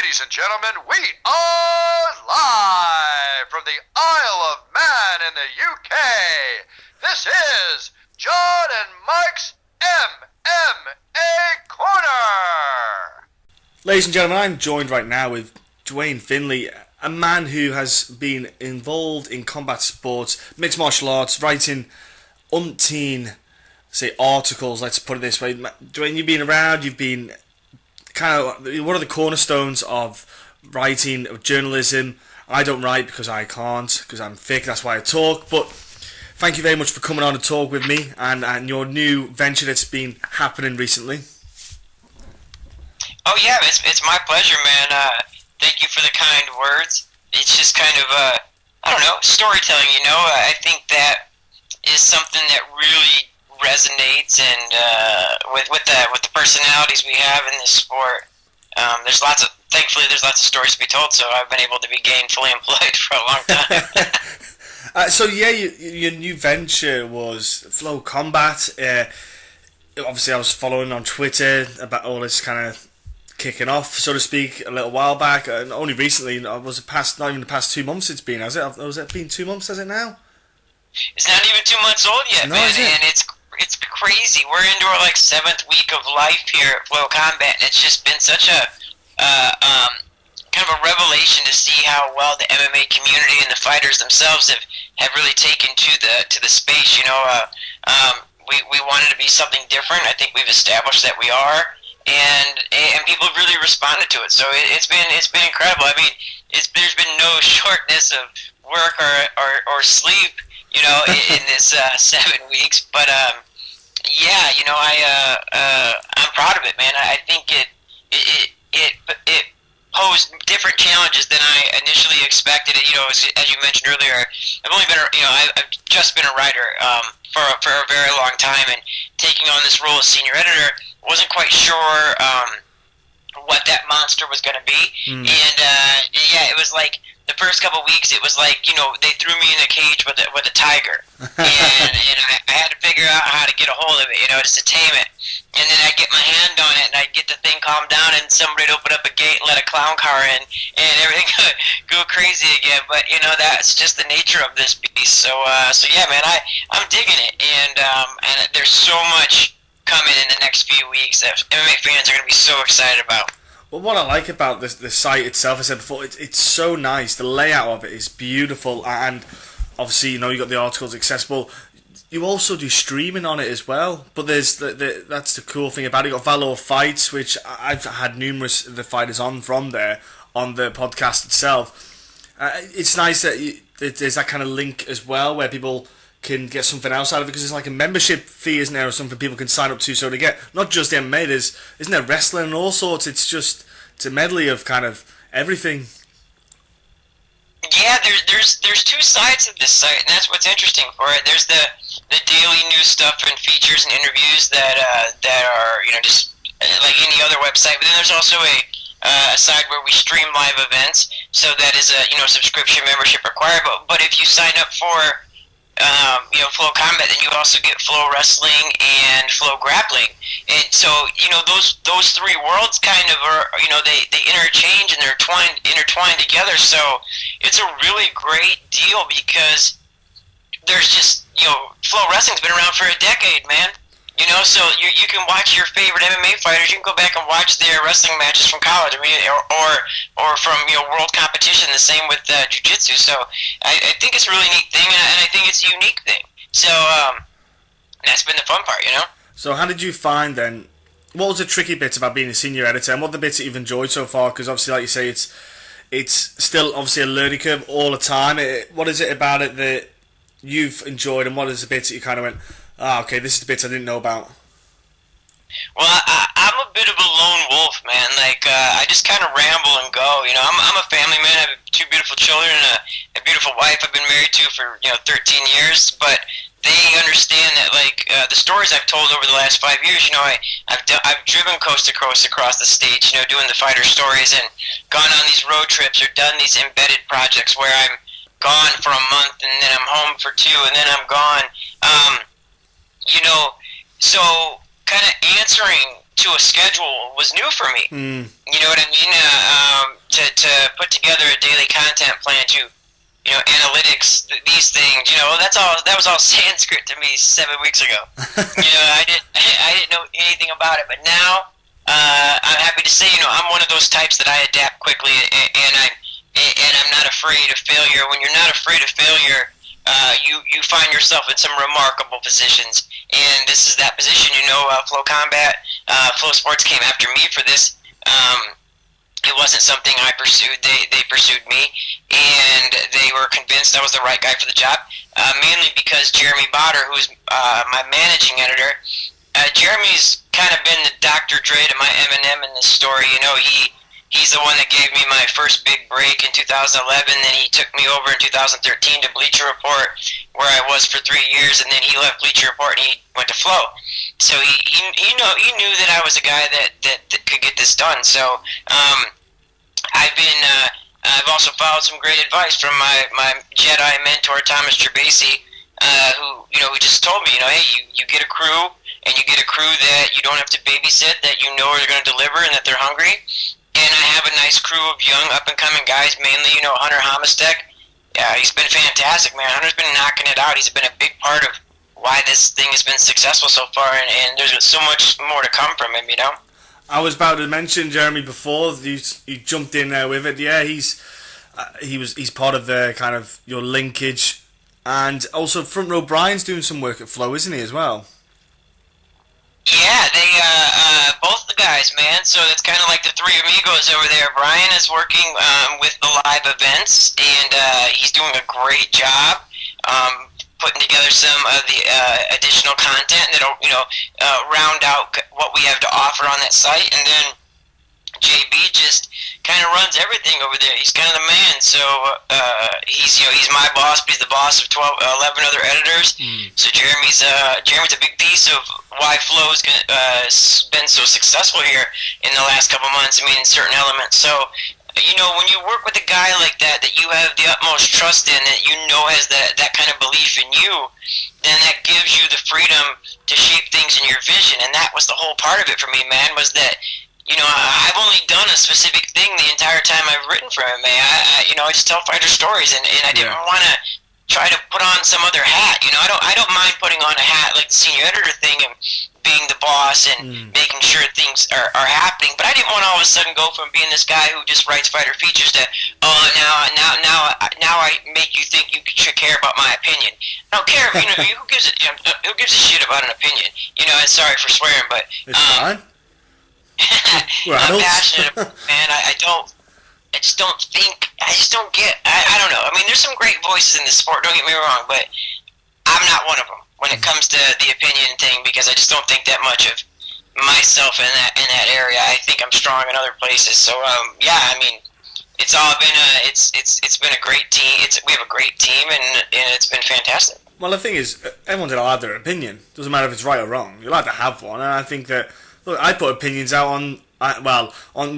Ladies and gentlemen, we are live from the Isle of Man in the UK. This is John and Mike's MMA Corner. Ladies and gentlemen, I'm joined right now with Duane Finley, a man who has been involved in combat sports, mixed martial arts, writing umpteen, articles, let's put it this way. Duane, you've been around, you've been kind of one of the cornerstones of writing, of journalism. I don't write because I can't, because I'm thick, that's why I talk, but thank you very much for coming on to talk with me and your new venture that's been happening recently. Oh yeah, it's my pleasure, man. Thank you for the kind words. It's just kind of, storytelling, I think that is something that really resonates and with the personalities we have in this sport. Thankfully there's lots of stories to be told, so I've been able to be gainfully employed for a long time. Your new venture was FloCombat. Obviously I was following on Twitter about all this kind of kicking off, so to speak, a little while back, and only recently, not even the past 2 months it's been, has it? Has it been 2 months, has it now? It's not even 2 months old yet, no, man, and it's crazy. We're into our 7th week of life here at FloCombat, and it's just been such a kind of a revelation to see how well the MMA community and the fighters themselves have really taken to the space. We wanted to be something different. I think we've established that we are, and people have really responded to it. So it's been incredible. I mean, there's been no shortness of work or sleep, in this 7 weeks. But I'm proud of it, man. I think it posed different challenges than I initially expected. As you mentioned earlier, I've only been I've just been a writer for a very long time, and taking on this role as senior editor, wasn't quite sure what that monster was going to be. And it was like the first couple of weeks, it was like, they threw me in a cage with a tiger, and I had to figure out how to get a hold of it, just to tame it. And then I'd get my hand on it, and I'd get the thing calmed down, and somebody'd open up a gate and let a clown car in, and everything would go crazy again. But that's just the nature of this beast. So yeah, man, I'm digging it, and there's so much coming in the next few weeks that MMA fans are going to be so excited about. Well, what I like about the site itself, I said before, it's so nice. The layout of it is beautiful, and obviously, you got the articles accessible. You also do streaming on it as well, but there's that's the cool thing about it. You got Valor Fights, which I've had numerous of the fighters on from there on the podcast itself. It's nice that there's that kind of link as well, where people can get something else out of it, because it's like a membership fee, isn't there, or something people can sign up to, so to get not just MMA, isn't there wrestling and all sorts. It's a medley of kind of everything. Yeah, there's two sides of this site, and that's what's interesting for it. There's the daily news stuff and features and interviews that are just like any other website, but then there's also a side where we stream live events, so that is a subscription membership required. But if you sign up for FloCombat, then you also get Flow Wrestling and Flow Grappling, and so those three worlds kind of are they interchange and they're intertwined together. So it's a really great deal, because there's just Flow Wrestling's been around for a decade, man. So you can watch your favorite MMA fighters. You can go back and watch their wrestling matches from college, or from world competition. The same with jiu-jitsu. So I think it's a really neat thing, and I think it's a unique thing. So that's been the fun part, So how did you find then? What was the tricky bits about being a senior editor, and what are the bits that you've enjoyed so far? Because obviously, like you say, it's still obviously a learning curve all the time. What is it about it that you've enjoyed, and what is the bits that you kind of went, okay, this is the bits I didn't know about? Well, I'm a bit of a lone wolf, man. I just kind of ramble and go. I'm a family man. I have 2 beautiful children and a beautiful wife I've been married to for 13 years. But they understand that the stories I've told over the last 5 years. I've driven coast to coast across the states, doing the fighter stories, and gone on these road trips or done these embedded projects where I'm gone for a month and then I'm home for 2 and then I'm gone. So kind of answering to a schedule was new for me. You know what I mean? to put together a daily content plan to, analytics, these things, that was all Sanskrit to me 7 weeks ago. I didn't know anything about it, but now I'm happy to say, I'm one of those types that I adapt quickly, and I'm not afraid of failure. When you're not afraid of failure, you find yourself in some remarkable positions, and this is that position. FloCombat, Flow Sports came after me for this. It wasn't something I pursued. They pursued me, and they were convinced I was the right guy for the job, mainly because Jeremy Botter, who's my managing editor, Jeremy's kind of been the Dr. Dre to my Eminem in this story. He's the one that gave me my first big break in 2011. Then he took me over in 2013 to Bleacher Report, where I was for 3 years, and then he left Bleacher Report and he went to Flow. So he knew that I was a guy that could get this done. So I've also followed some great advice from my Jedi mentor Thomas Trebasi, who just told me, hey, you get a crew, and you get a crew that you don't have to babysit, that are going to deliver, and that they're hungry. And I have a nice crew of young up-and-coming guys, mainly, Hunter Homistek. Yeah, he's been fantastic, man. Hunter's been knocking it out. He's been a big part of why this thing has been successful so far, and there's so much more to come from him, I was about to mention Jeremy before. You jumped in there with it. Yeah, he's part of the kind of your linkage, and also Front Row Brian's doing some work at Flow, isn't he, as well? Yeah, they both the guys, man. So it's kind of like the three amigos over there. Brian is working with the live events, and he's doing a great job putting together some of the additional content that'll round out what we have to offer on that site. And then JB just kind of runs everything over there. He's kind of the man. So he's my boss, but he's the boss of 11 other editors. So Jeremy's a big piece of why Flow's been so successful here in the last couple months. I mean, in certain elements. So when you work with a guy like that you have the utmost trust in, that has that kind of belief in you, then that gives you the freedom to shape things in your vision. And that was the whole part of it for me, man, was that I've only done a specific thing the entire time I've written for MMA. I just tell fighter stories, and I didn't want to try to put on some other hat. I don't mind putting on a hat like the senior editor thing and being the boss and making sure things are happening. But I didn't want to all of a sudden go from being this guy who just writes fighter features to now I make you think you should care about my opinion. I don't care. Who gives a shit about an opinion? And sorry for swearing, but it's fine. I'm passionate, man. I just don't get. I don't know. I mean, there's some great voices in this sport. Don't get me wrong, but I'm not one of them when it comes to the opinion thing, because I just don't think that much of myself in that area. I think I'm strong in other places. So yeah, I mean, it's all been it's been a great team. We have a great team, and it's been fantastic. Well, the thing is, everyone's allowed their opinion. Doesn't matter if it's right or wrong. You're allowed to have one, and I think that. Look, I put opinions out on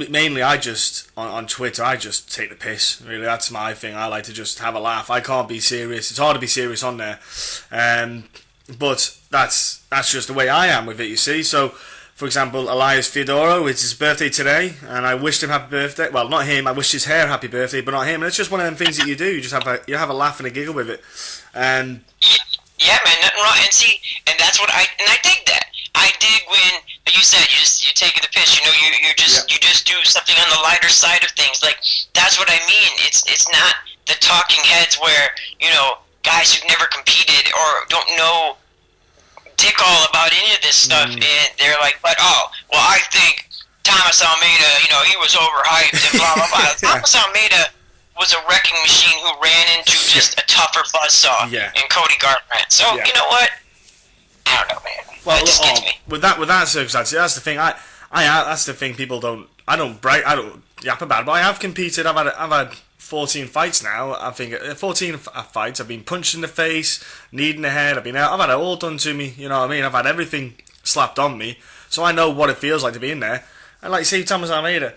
mainly on Twitter. I just take the piss. Really, that's my thing. I like to just have a laugh. I can't be serious. It's hard to be serious on there, but that's just the way I am with it. You see. So, for example, Elias Theodoro, it's his birthday today, and I wished him happy birthday. Well, not him. I wished his hair happy birthday, but not him. And it's just one of them things that you do. You just have a laugh and a giggle with it. Yeah, man, nothing wrong. And that's what I dig that. I dig when you said you're taking the piss. You just do something on the lighter side of things. Like, that's what I mean. It's not the talking heads where guys who've never competed or don't know dick all about any of this stuff, and they're like, but I think Thomas Almeida, he was overhyped and blah blah blah. Thomas Almeida was a wrecking machine who ran into just a tougher buzzsaw in Cody Garbrandt. So you know what? I don't know, man. Well, with that circumstance, that's the thing. That's the thing. People don't. I don't yap about it, but I have competed. I've had 14 fights now. I think 14 fights. I've been punched in the face, kneed in the head. I've had it all done to me. You know what I mean? I've had everything slapped on me, so I know what it feels like to be in there. And like say Thomas Almeida,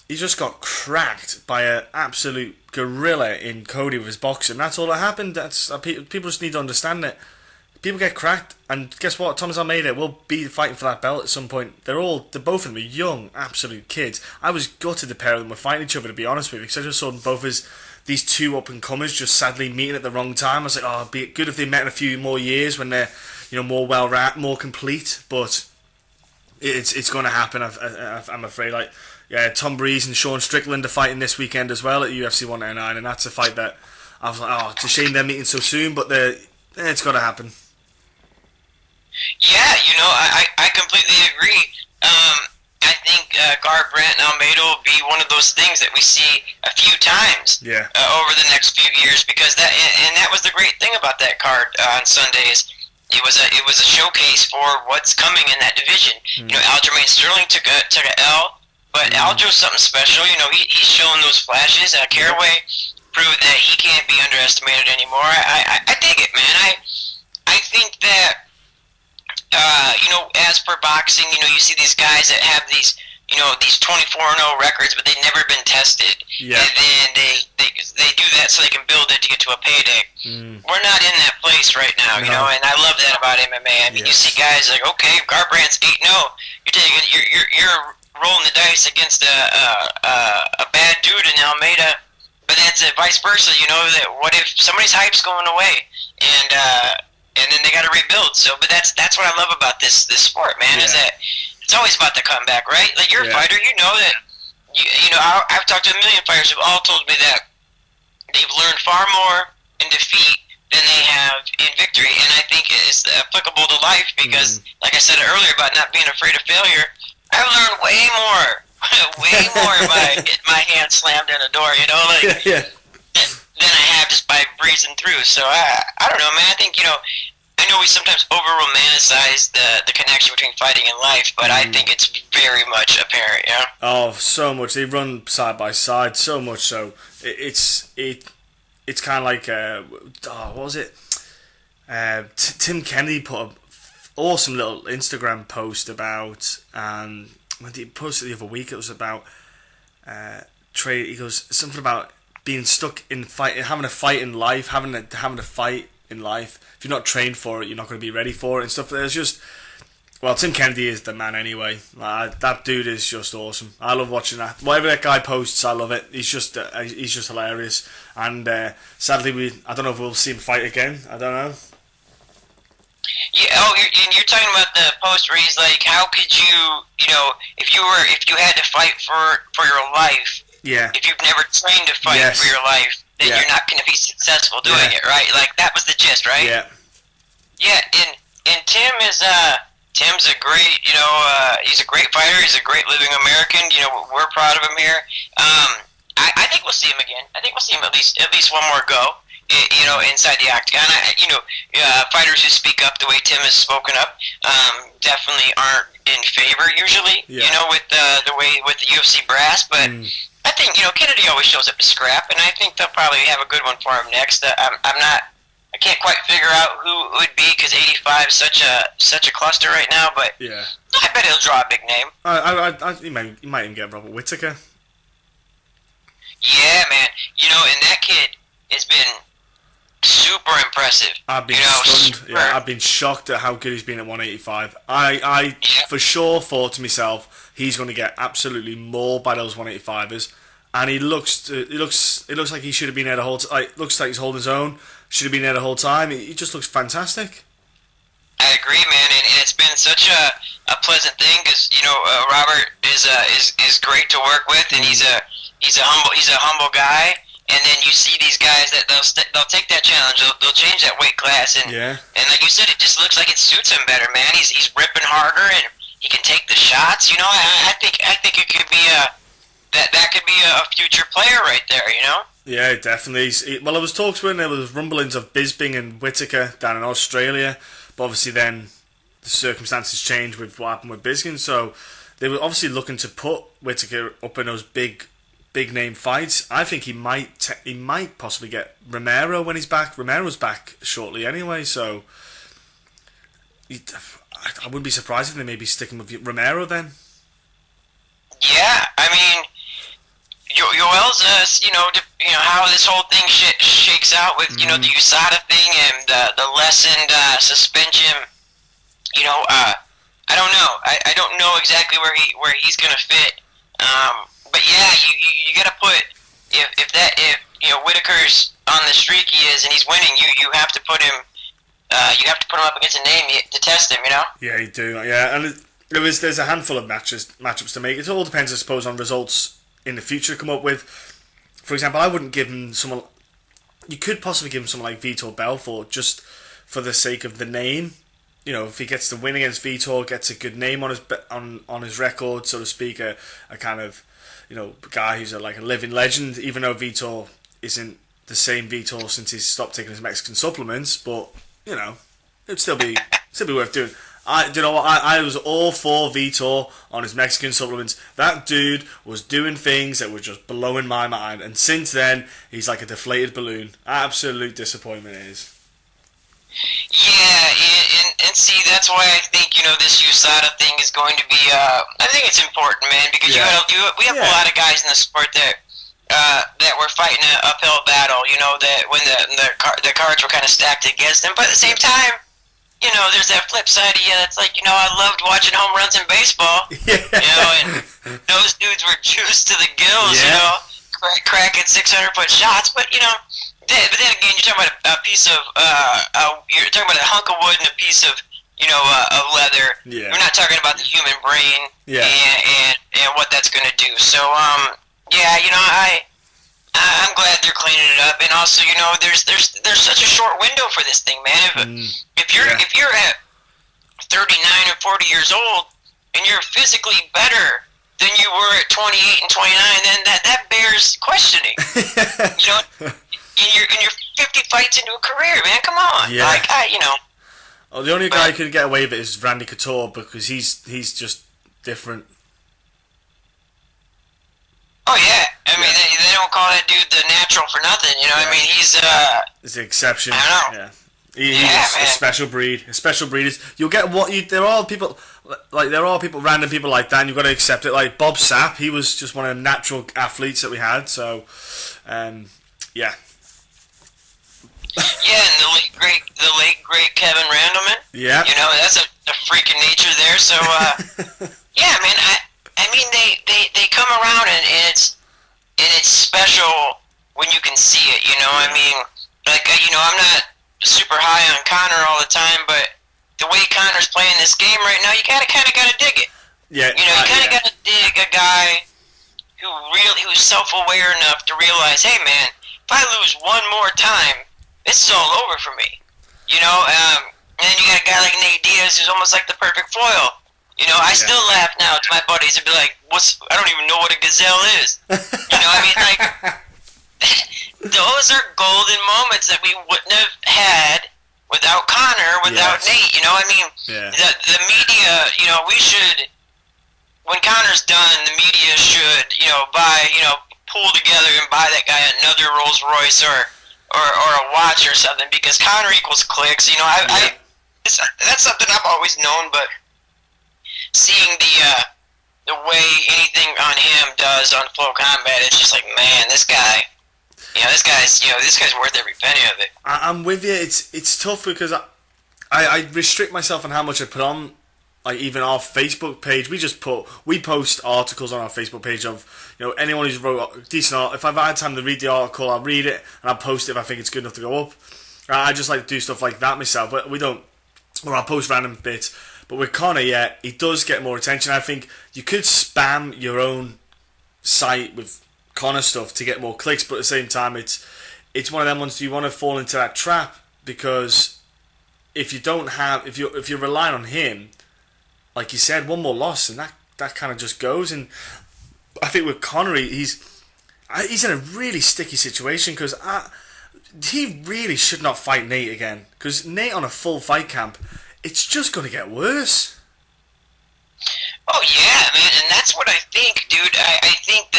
he just got cracked by an absolute gorilla in Cody with his boxing. That's all that happened. People just need to understand it. people get cracked, and guess what? Thomas Almeida will be fighting for that belt at some point. They're both of them are young, absolute kids. I was gutted the pair of them were fighting each other, to be honest with you, because I just saw them both as these two up and comers, just sadly meeting at the wrong time. I was like, oh, it'd be good if they met in a few more years when they're, more more complete. But it's going to happen. I'm afraid. Like, yeah, Tom Breeze and Sean Strickland are fighting this weekend as well at UFC 199, and that's a fight that I was like, oh, it's a shame they're meeting so soon, but it's got to happen. Yeah, I completely agree. I think Garbrandt and Almeida will be one of those things that we see a few times over the next few years, because that was the great thing about that card on Sundays. It was a showcase for what's coming in that division. Aljamain Sterling took a L, but Aljo's something special. He's showing those flashes. Caraway proved that he can't be underestimated anymore. I dig it, man. I think that as per boxing, you see these guys that have these 24-0 records, but they've never been tested. Yeah. And then they do that so they can build it to get to a payday. We're not in that place right now, and I love that about MMA. I mean, you see guys like, okay, Garbrandt's 8-0. You're rolling the dice against a bad dude in Almeida, but that's vice versa. That what if somebody's hype's going away, and then they got to rebuild. So, but that's what I love about this sport, man. Is that it's always about the comeback, right? Like, you're a fighter, that. I've talked to a million fighters who've all told me that they've learned far more in defeat than they have in victory, and I think it's applicable to life because, like I said earlier about not being afraid of failure, I've learned way more if my hand slammed in a door, than I have just by breezing through. So I don't know, man. I think I know we sometimes over-romanticize the connection between fighting and life, but I think it's very much apparent, Oh, so much. They run side by side, so much so. It's kind of like, what was it? Tim Kennedy put an awesome little Instagram post about, when he posted the other week, it was about trade. He goes, something about being stuck in having a fight in life, having a fight in life. If you're not trained for it, you're not going to be ready for it and stuff. There's just, well, Tim Kennedy is the man anyway. That dude is just awesome. I love watching that. Whatever that guy posts, I love it. He's just hilarious. And sadly, I don't know if we'll see him fight again. I don't know. Yeah. You're talking about the post where he's like, how could you, if you had to fight for your life. Yeah. If you've never trained to fight for your life, then you're not going to be successful doing it, right? Like, that was the gist, right? Yeah. Yeah, and Tim's a great, he's a great fighter. He's a great living American. We're proud of him here. I think we'll see him again. I think we'll see him at least one more go. Inside the octagon. Fighters who speak up the way Tim has spoken up definitely aren't in favor usually. With the UFC brass, but. I think Kennedy always shows up to scrap, and I think they'll probably have a good one for him next. I can't quite figure out who it would be because 85 is such a cluster right now, but I bet he'll draw a big name. He might even get Robert Whittaker. Yeah, man. And that kid has been super impressive. I've been stunned. Yeah, I've been shocked at how good he's been at 185. I for sure thought to myself, he's going to get absolutely mauled by those 185ers, and it looks like he should have been there the whole time. Looks like he's holding his own. Should have been there the whole time. He just looks fantastic. I agree, man, and it's been such a pleasant thing because Robert is great to work with, and he's a humble guy. And then you see these guys that they'll take that challenge, they'll change that weight class, and like you said, it just looks like it suits him better, man. He's ripping harder, and he can take the shots. I think it could be that could be a future player right there. Yeah, definitely. Well, there was talks when there was rumblings of Bisping and Whittaker down in Australia, but obviously then the circumstances changed with what happened with Bisping, so they were obviously looking to put Whittaker up in those big name fights. I think he might possibly get Romero when he's back. Romero's back shortly anyway, so I wouldn't be surprised if they may be sticking with Romero then. Yeah, I mean, you're WL's, how this whole thing shakes out with, the USADA thing and the lessened suspension. I don't know. I don't know exactly where he's gonna fit. But yeah, you gotta put if Whitaker's on the streak he is and he's winning, you have to put him. You have to put him up against a name to test him. Yeah, you do. Yeah, and there's a handful of matchups to make. It all depends, I suppose, on results in the future come up with. For example, I wouldn't give him someone. You could possibly give him someone like Vitor Belfort just for the sake of the name. If he gets the win against Vitor, gets a good name on his record, so to speak, a kind of guy who's like a living legend. Even though Vitor isn't the same Vitor since he's stopped taking his Mexican supplements, but it'd still be worth doing. I was all for Vitor on his Mexican supplements. That dude was doing things that were just blowing my mind, and since then he's like a deflated balloon. Absolute disappointment it is. Yeah, and see, that's why I think this USADA thing is going to be. I think it's important, man, because we have a lot of guys in the sport that were fighting an uphill battle. That when the cards were kind of stacked against them, but at the same time, there's that flip side of you that's like, I loved watching home runs in baseball. And those dudes were juiced to the gills. Cracking 600-foot shots, but But then again, you're talking about a piece of, you're talking about a hunk of wood and a piece of, of leather. Yeah. We're not talking about the human brain and what that's going to do. So, I'm glad they're cleaning it up. And also, there's such a short window for this thing, man. If you're at 39 or 40 years old and you're physically better than you were at 28 and 29, then that bears questioning. And you're 50 fights into a career, man. Come on. Yeah. Oh, the only guy who could get away with it is Randy Couture because he's just different. Oh yeah, I mean they don't call that dude the natural for nothing. I mean he's the exception. I don't know. Yeah. He's a special breed. A special breed is you'll get there are people random people like that, and you've got to accept it. Like Bob Sapp, he was just one of the natural athletes that we had. So, yeah. Yeah, and the late great Kevin Randleman. Yeah. That's a freak of nature there. So, yeah, man. I mean, they come around and it's special when you can see it. I mean, like I'm not super high on Conor all the time, but the way Conor's playing this game right now, you kind of gotta dig it. Yeah. You kind of gotta dig a guy who's self-aware enough to realize, hey, man, if I lose one more time, this is all over for me. And then you got a guy like Nate Diaz who's almost like the perfect foil. I still laugh now to my buddies and be like, I don't even know what a gazelle is. I mean, like, those are golden moments that we wouldn't have had without Conor, without Nate. I mean, the media, we should, when Conor's done, the media should, pull together and buy that guy another Rolls Royce or a watch or something, because Conor equals clicks. That's something I've always known, but seeing the way anything on him does on FloCombat, it's just like, man, this guy's worth every penny of it. I'm with you. It's tough because I restrict myself on how much I put on. Like even our Facebook page, we post articles on our Facebook page of anyone who's wrote a decent art. If I've had time to read the article, I'll read it and I'll post it if I think it's good enough to go up. I just like to do stuff like that myself, but we don't. Or I'll post random bits. But with Conor, he does get more attention. I think you could spam your own site with Conor stuff to get more clicks, but at the same time, it's one of them ones. Do you want to fall into that trap? Because if you're relying on him, like you said, one more loss and that kind of just goes. And I think with Conor, he's in a really sticky situation because he really should not fight Nate again. Because Nate on a full fight camp, it's just going to get worse. Oh yeah, man, and that's what I think, dude. I think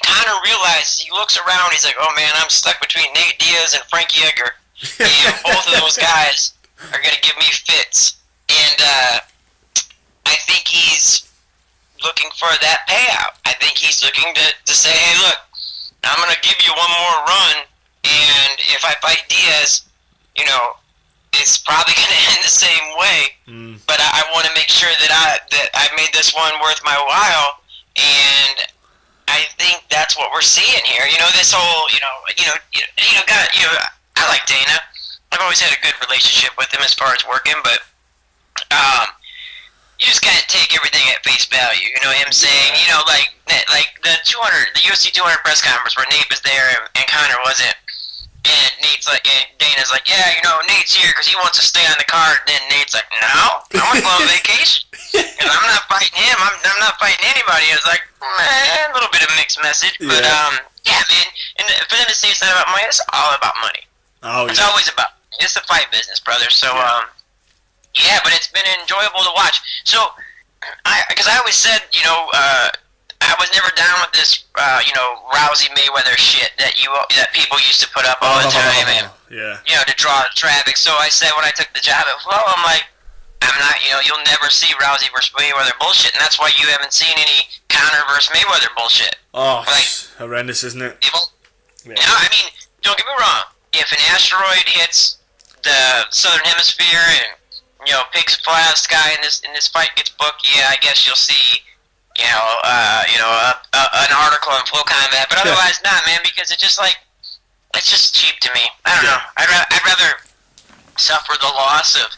Conor realizes, he looks around, he's like, oh man, I'm stuck between Nate Diaz and Frankie Edgar, and both of those guys are going to give me fits. And I think he's looking for that payout. I think he's looking to say, hey, look, I'm going to give you one more run, and if I fight Diaz, you know, it's probably going to end the same way. But I want to make sure that I made this one worth my while, and I think that's what we're seeing here. You know, this whole, I like Dana. I've always had a good relationship with him as far as working, but you just gotta take everything at face value. You know, him saying, you know, like the UFC 200 press conference where Nate was there and Conor wasn't, and Nate's like, and Dana's like, yeah, you know, Nate's here because he wants to stay on the card. And then Nate's like, no, I want to go on vacation because I'm not fighting him. I'm not fighting anybody. I was like, man, a little bit of mixed message, but yeah, man. And for them to say it's not about money, it's all about money. Oh, it's always about money. It's the fight business, brother. So yeah, but it's been enjoyable to watch. So, because I always said, you know, I was never down with this, you know, Rousey Mayweather shit that people used to put up all the time, and you know, to draw traffic. So I said when I took the job at Flow, I'm like, I'm not, you know, you'll never see Rousey versus Mayweather bullshit, and that's why you haven't seen any Conor versus Mayweather bullshit. Oh, like, it's horrendous, isn't it? You know, I mean, don't get me wrong. If an asteroid hits the southern hemisphere and, you know, pigs fly out of the sky and this fight gets booked, yeah, I guess you'll see, you know, an article on FloCombat, but otherwise not, man, because it's just like, it's just cheap to me. I don't know. I'd rather suffer the loss of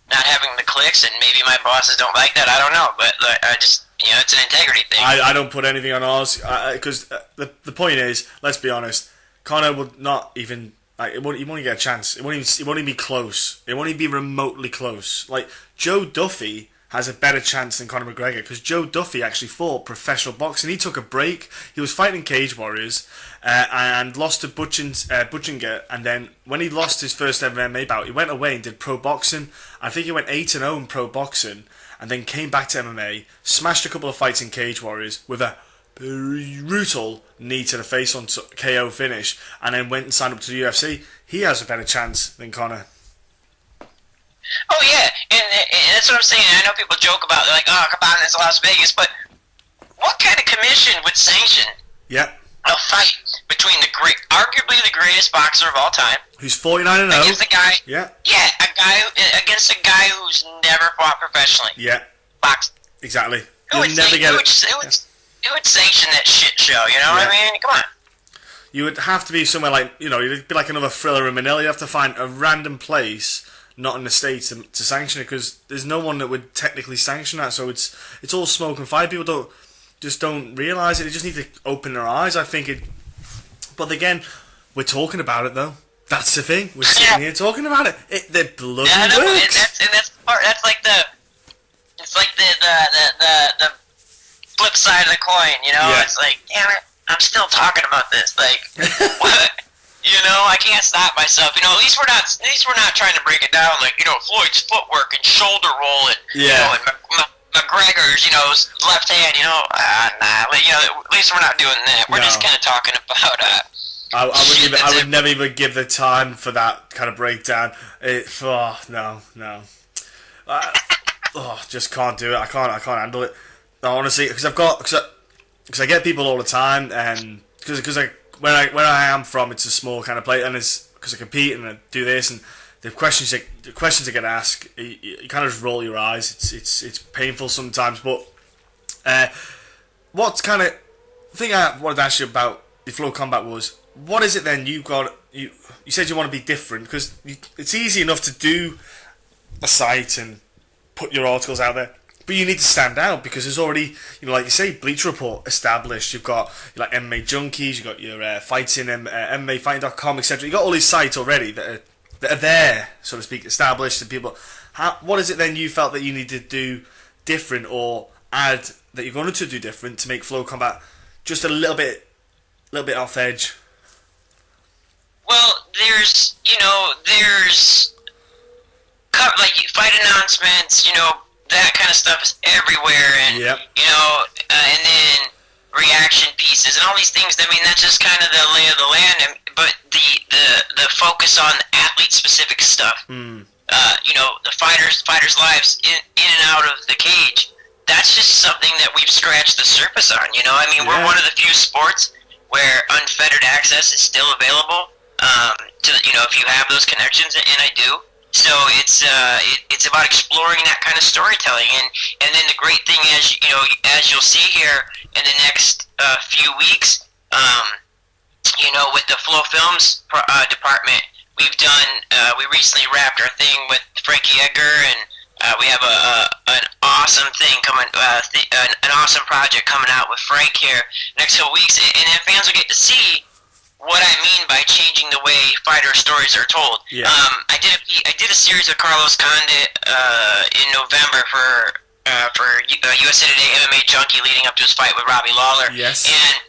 not having the clicks, and maybe my bosses don't like that. I don't know, but I just, you know, it's an integrity thing. I don't put anything on ours because the point is, let's be honest, Conor would not even. Like, he won't even get a chance. It won't even be close. It won't even be remotely close. Like, Joe Duffy has a better chance than Conor McGregor because Joe Duffy actually fought professional boxing. He took a break. He was fighting Cage Warriors and lost to Butchinger. And then when he lost his first ever MMA bout, he went away and did pro boxing. I think he went 8-0 in pro boxing and then came back to MMA, smashed a couple of fights in Cage Warriors with a brutal knee to the face on KO finish, and then went and signed up to the UFC. He has a better chance than Conor. Oh yeah, and that's what I'm saying. I know people joke about, they're like, oh, come on, it's Las Vegas, but what kind of commission would sanction a fight between arguably the greatest boxer of all time, who's 49-0, against a guy, against a guy who's never fought professionally, boxing, exactly. You'll never get it. It would sanction that shit show, you know what I mean? Come on. You would have to be somewhere like, you know, it'd be like another Thriller in Manila. You have to find a random place, not in the States, to sanction it, because there's no one that would technically sanction that. So it's all smoke and fire. People don't realise it. They just need to open their eyes, I think. But again, we're talking about it, though. That's the thing. We're sitting here talking about it. They're bloody works. And that's part. That's like it's like the flip side of the coin, you know? It's like, damn it, I'm still talking about this. Like, what? You know, I can't stop myself. You know, at least we're not trying to break it down. Like, you know, Floyd's footwork and shoulder roll, and you know, and McGregor's, you know, left hand. You know, nah. You know, at least we're not doing that. We're just kind of talking about. I would never even give the time for that kind of breakdown. No. Just can't do it. I can't handle it. Honestly, because I get people all the time, and because where I am from, it's a small kind of place, and it's because I compete and I do this, and the questions I get asked, you kind of just roll your eyes. It's painful sometimes, but what kind of thing I wanted to ask you about the FloCombat was, what is it then you said you want to be different, because it's easy enough to do a site and put your articles out there. But you need to stand out because there's already, you know, like you say, Bleacher Report established. You've got like MMA Junkies, you've got your fighting, MMAfighting.com, etc. You've got all these sites already that are there, so to speak, established. And people, what is it then you felt that you need to do different or add that you're going to do different to make FloCombat just a little bit off edge? Well, there's like fight announcements, you know. That kind of stuff is everywhere, and you know, and then reaction pieces and all these things. I mean, that's just kind of the lay of the land. But the focus on athlete specific stuff. You know, the fighters' lives in and out of the cage. that's just something that we've scratched the surface on. You know, I mean, we're one of the few sports where unfettered access is still available. To if you have those connections, and I do. So it's about exploring that kind of storytelling, and then the great thing is, as you'll see here in the next few weeks, with the Flow Films department, we recently wrapped our thing with Frankie Edgar, and we have an awesome thing coming, an awesome project coming out with Frank here next couple weeks, and then fans will get to see what I mean by changing the way fighter stories are told. Yeah. I did a series with Carlos Condit in November for USA Today MMA Junkie leading up to his fight with Robbie Lawler. Yes. And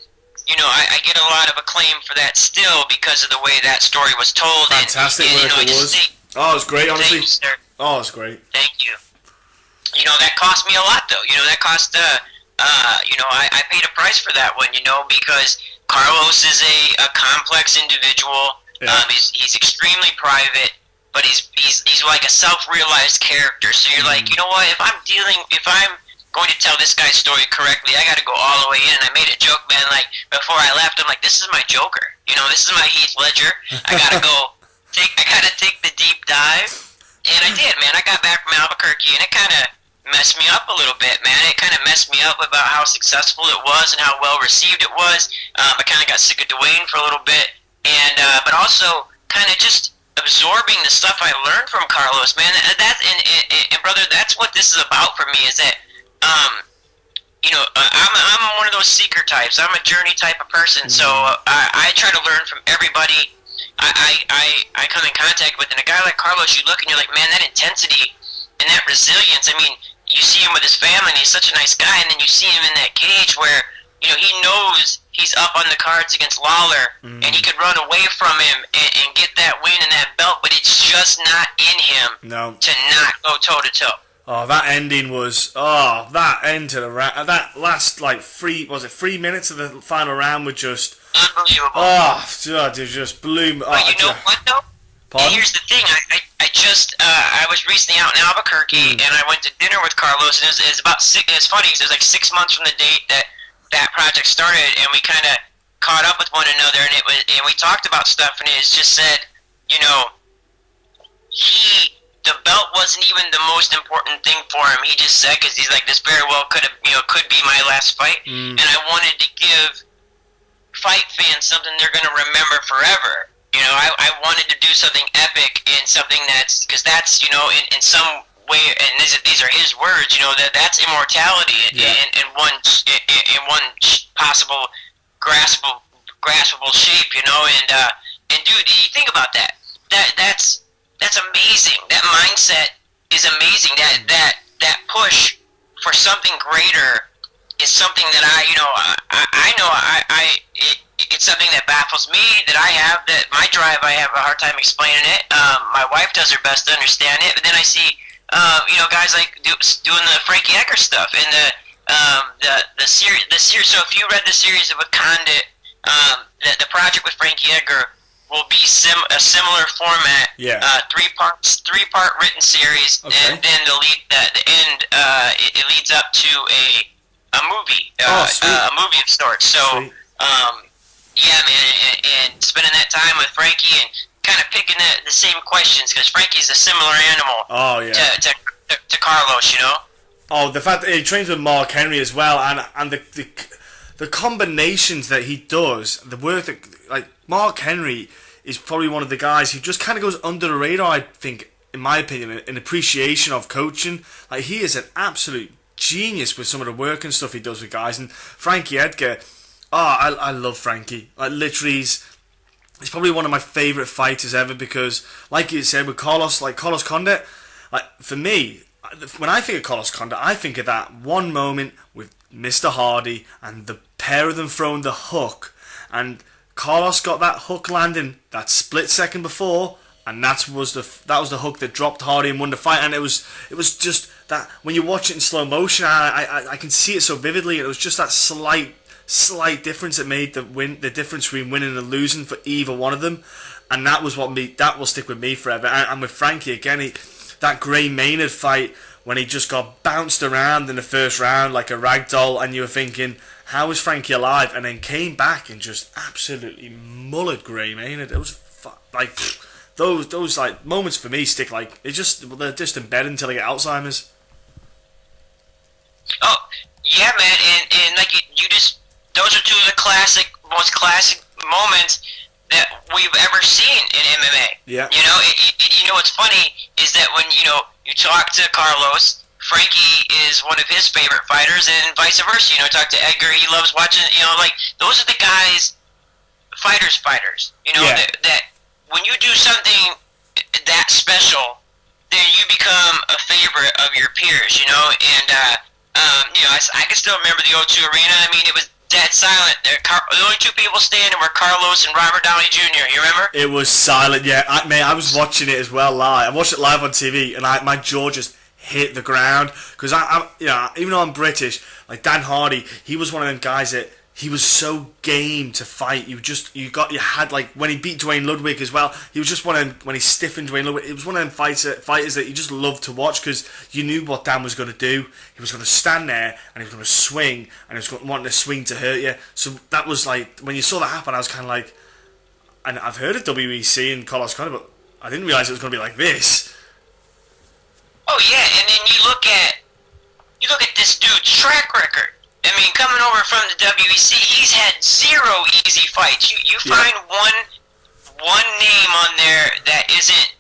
I get a lot of acclaim for that still because of the way that story was told. Fantastic work it was. It was great, honestly. Thank you, sir. Oh, it's great. Thank you. That cost me a lot, though. That cost. I paid a price for that one. Because Carlos is a complex individual. Yeah. He's extremely private, but he's like a self-realized character. So you're like, you know what? If I'm going to tell this guy's story correctly, I got to go all the way in. And I made a joke, man. Like before I left, I'm like, this is my Joker. This is my Heath Ledger. I gotta go. I gotta take the deep dive, and I did, man. I got back from Albuquerque, and it kind of messed me up a little bit, man. It kind of messed me up about how successful it was and how well received it was. I kind of got sick of Duane for a little bit, and but also kind of just absorbing the stuff I learned from Carlos, man. And brother, that's what this is about for me. Is that I'm one of those seeker types. I'm a journey type of person, so I try to learn from everybody I come in contact with. And a guy like Carlos, you look and you're like, man, that intensity and that resilience. I mean, you see him with his family, and he's such a nice guy, and then you see him in that cage where, he knows he's up on the cards against Lawler, and he could run away from him and get that win and that belt, but it's just not in him to not go toe-to-toe. Oh, that ending was... Oh, that end to the round... That last, 3 minutes of the final round were just... Unbelievable. Oh, it just blew me... But you know what, though? Pardon? Here's the thing. I was recently out in Albuquerque, and I went to dinner with Carlos, and it was about it's funny because it was like 6 months from the date that project started, and we kind of caught up with one another, and we talked about stuff, and it just said, the belt wasn't even the most important thing for him. He just said, because he's like, this very well could be my last fight, and I wanted to give fight fans something they're going to remember forever. I wanted to do something epic and something because that's, in some way, and these are his words, that's immortality in one possible graspable shape, and dude, you think about that. That's amazing. That mindset is amazing. That push for something greater is something that it's something that baffles me, that I have, that my drive, I have a hard time explaining it. My wife does her best to understand it, but then I see, guys like doing the Frankie Edgar stuff and the series. So if you read the series with Condit, the project with Frankie Edgar will be a similar format. Yeah. Three part written series, and then the end. It leads up to a movie. A movie of sorts. So. Sweet. Yeah, man, and spending that time with Frankie and kind of picking the same questions, because Frankie's a similar animal. Oh yeah. To Carlos, Oh, the fact that he trains with Mark Henry as well, and the combinations that he does, the work that Mark Henry is probably one of the guys who just kind of goes under the radar. I think, in my opinion, in appreciation of coaching. He is an absolute genius with some of the work and stuff he does with guys. And Frankie Edgar. I love Frankie. Literally, he's probably one of my favourite fighters ever, because, like you said, with Carlos Condit, for me, when I think of Carlos Condit, I think of that one moment with Mr. Hardy and the pair of them throwing the hook, and Carlos got that hook landing that split second before, and that was the hook that dropped Hardy and won the fight. And it was just that, when you watch it in slow motion, I can see it so vividly. It was just that slight difference that made the difference between winning and losing for either one of them, and that will stick with me forever. And with Frankie again, that Gray Maynard fight when he just got bounced around in the first round like a rag doll, and you were thinking, how is Frankie alive? And then came back and just absolutely mullered Gray Maynard. It was like those like moments for me stick like they're just embedded until I get Alzheimer's. Oh yeah, man, and like you just those are two of the most classic moments that we've ever seen in MMA. Yeah. You know, you know what's funny is that when you talk to Carlos, Frankie is one of his favorite fighters, and vice versa. You know, talk to Edgar, he loves watching. You know, like those are the guys, fighters. You know, yeah. that when you do something that special, then you become a favorite of your peers. You know, and I can still remember the O2 Arena. I mean, it was dead silent. The only two people standing were Carlos and Robert Downey Jr. You remember? It was silent. Yeah, I was watching it as well live. I watched it live on TV, and my jaw just hit the ground because even though I'm British, like Dan Hardy, he was one of them guys that he was so game to fight. You had like when he beat Duane Ludwig as well. He was just one of them when he stiffened Duane Ludwig. It was one of them fighters that you just loved to watch because you knew what Dan was going to do. He was going to stand there and he was going to swing and he was wanting to swing to hurt you. So that was like when you saw that happen, I was kind of like, and I've heard of WEC and Carlos Condit, but I didn't realize it was going to be like this. Oh yeah, and then you look at this dude's track record. I mean, coming over from the WEC, he's had 0 easy fights. You find one name on there that isn't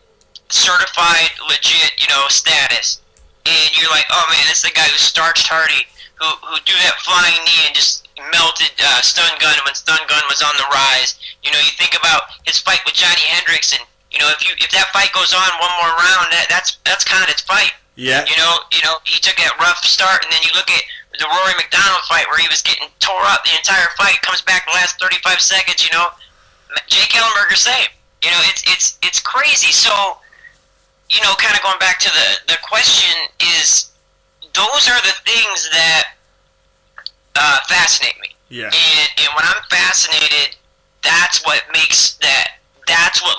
certified legit, status, and you're like, oh man, this is the guy who starched Hardy, who do that flying knee and just melted Stun Gun when Stun Gun was on the rise. You think about his fight with Johnny Hendricks, and if that fight goes on one more round, that's Condit's fight. Yeah. He took that rough start, and then you look at the Rory McDonald fight where he was getting tore up the entire fight, comes back the last 35 seconds. Jake Ellenberger same. It's crazy. So, kind of going back to the question is, those are the things that fascinate me. Yeah. And when I'm fascinated, that's what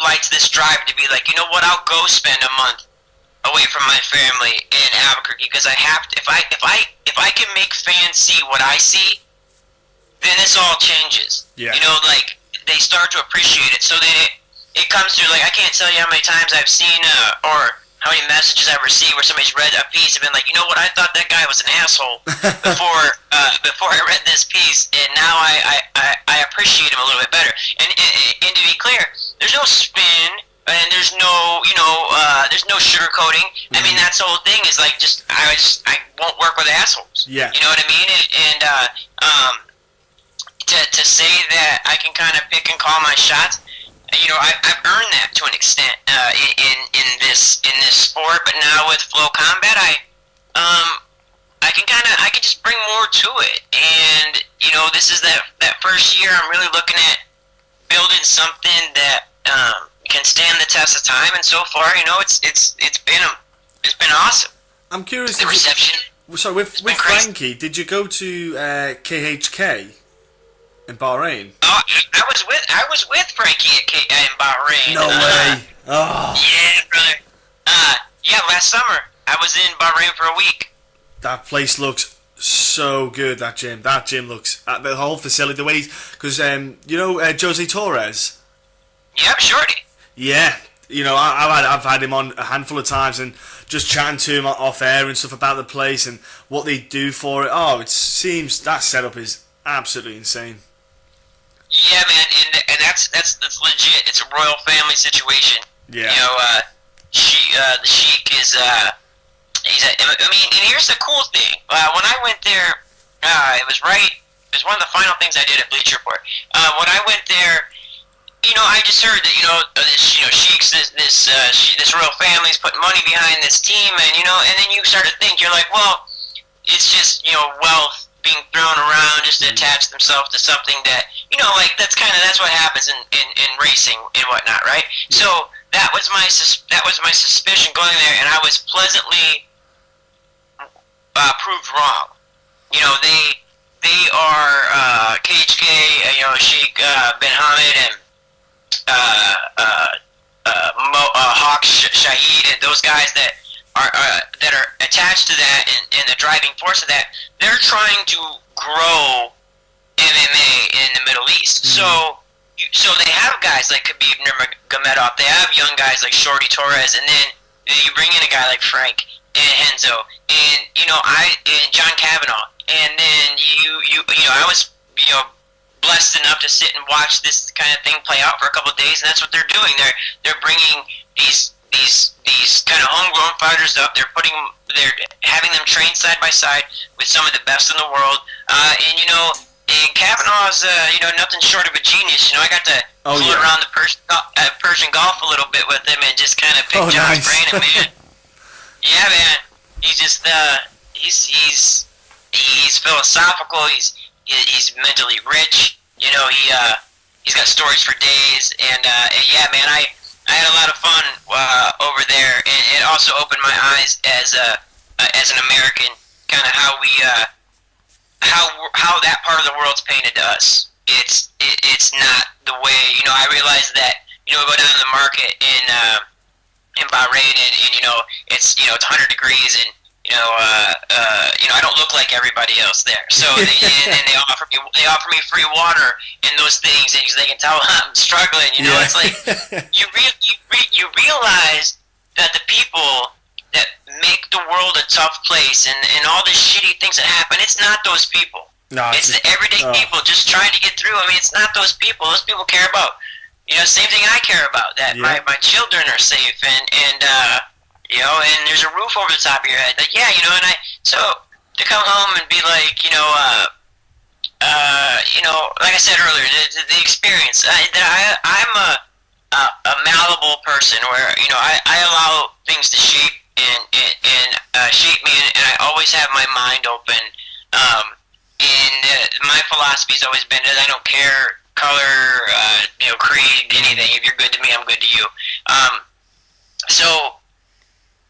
lights this drive to be like, you know what, I'll go spend a month away from my family in Albuquerque because I have to. If I can make fans see what I see, then this all changes. Yeah. Like they start to appreciate it. So then it comes through. Like I can't tell you how many times I've seen or how many messages I've received where somebody's read a piece and been like, you know what, I thought that guy was an asshole before I read this piece, and now I appreciate him a little bit better. And to be clear, there's no spin. And there's no, there's no sugarcoating. I mean, that's the whole thing. Is like, I won't work with assholes. Yeah. You know what I mean? And to say that I can kind of pick and call my shots, I've earned that to an extent in this sport. But now with FloCombat, I can just bring more to it. And this is that first year. I'm really looking at building something that can stand the test of time, and so far, it's been awesome. I'm curious. The reception. So with Frankie, did you go to KHK in Bahrain? Oh, I was with Frankie in Bahrain. No way. Oh. Yeah, brother. Yeah, last summer I was in Bahrain for a week. That place looks so good. That gym looks the whole facility, the way because Jose Torres. Yep, shorty. Yeah, I've had him on a handful of times and just chatting to him off air and stuff about the place and what they do for it. Oh, it seems that setup is absolutely insane. Yeah, man, and that's legit. It's a royal family situation. Yeah. The Sheik is and here's the cool thing. When I went there, it was one of the final things I did at Bleacher Report. When I went there, I just heard that this Sheiks, this royal family's putting money behind this team, and then you start to think, you're like, well, it's just wealth being thrown around just to attach themselves to something that that's what happens in racing and whatnot, right? So that was my suspicion going there, and I was pleasantly proved wrong. They are KHK, Sheikh bin Hamad and Hawk Shahid and those guys that that are attached to that and the driving force of that, they're trying to grow MMA in the Middle East. So they have guys like Khabib Nurmagomedov. They have young guys like Shorty Torres, and then you bring in a guy like Frank and Henzo, and and John Kavanaugh, and then I was blessed enough to sit and watch this kind of thing play out for a couple of days, and that's what they're doing. They're bringing these kind of homegrown fighters up. They're having them train side by side with some of the best in the world, and Kavanaugh's nothing short of a genius. I got to float around the Persian Gulf a little bit with him and just kind of pick John's brain. And man, yeah, man, he's just he's philosophical. He's mentally rich. He's got stories for days. And yeah, man, I had a lot of fun over there, and it also opened my eyes as an American, kind of how we how that part of the world's painted to us. It's not the way. I realized that we go down to the market in Bahrain, and it's 100 degrees, and I don't look like everybody else there. So they offer me free water and those things, and they can tell I'm struggling. It's like you realize that the people that make the world a tough place and all the shitty things that happen, it's not those people. No, it's the everyday people just trying to get through. I mean, it's not those people. Those people care about same thing I care about, that my children are safe and and there's a roof over the top of your head. Like, so to come home and be like, like I said earlier, the experience. I'm a malleable person where I allow things to shape and shape me, and I always have my mind open. And my philosophy's always been that I don't care color, creed, anything. If you're good to me, I'm good to you. So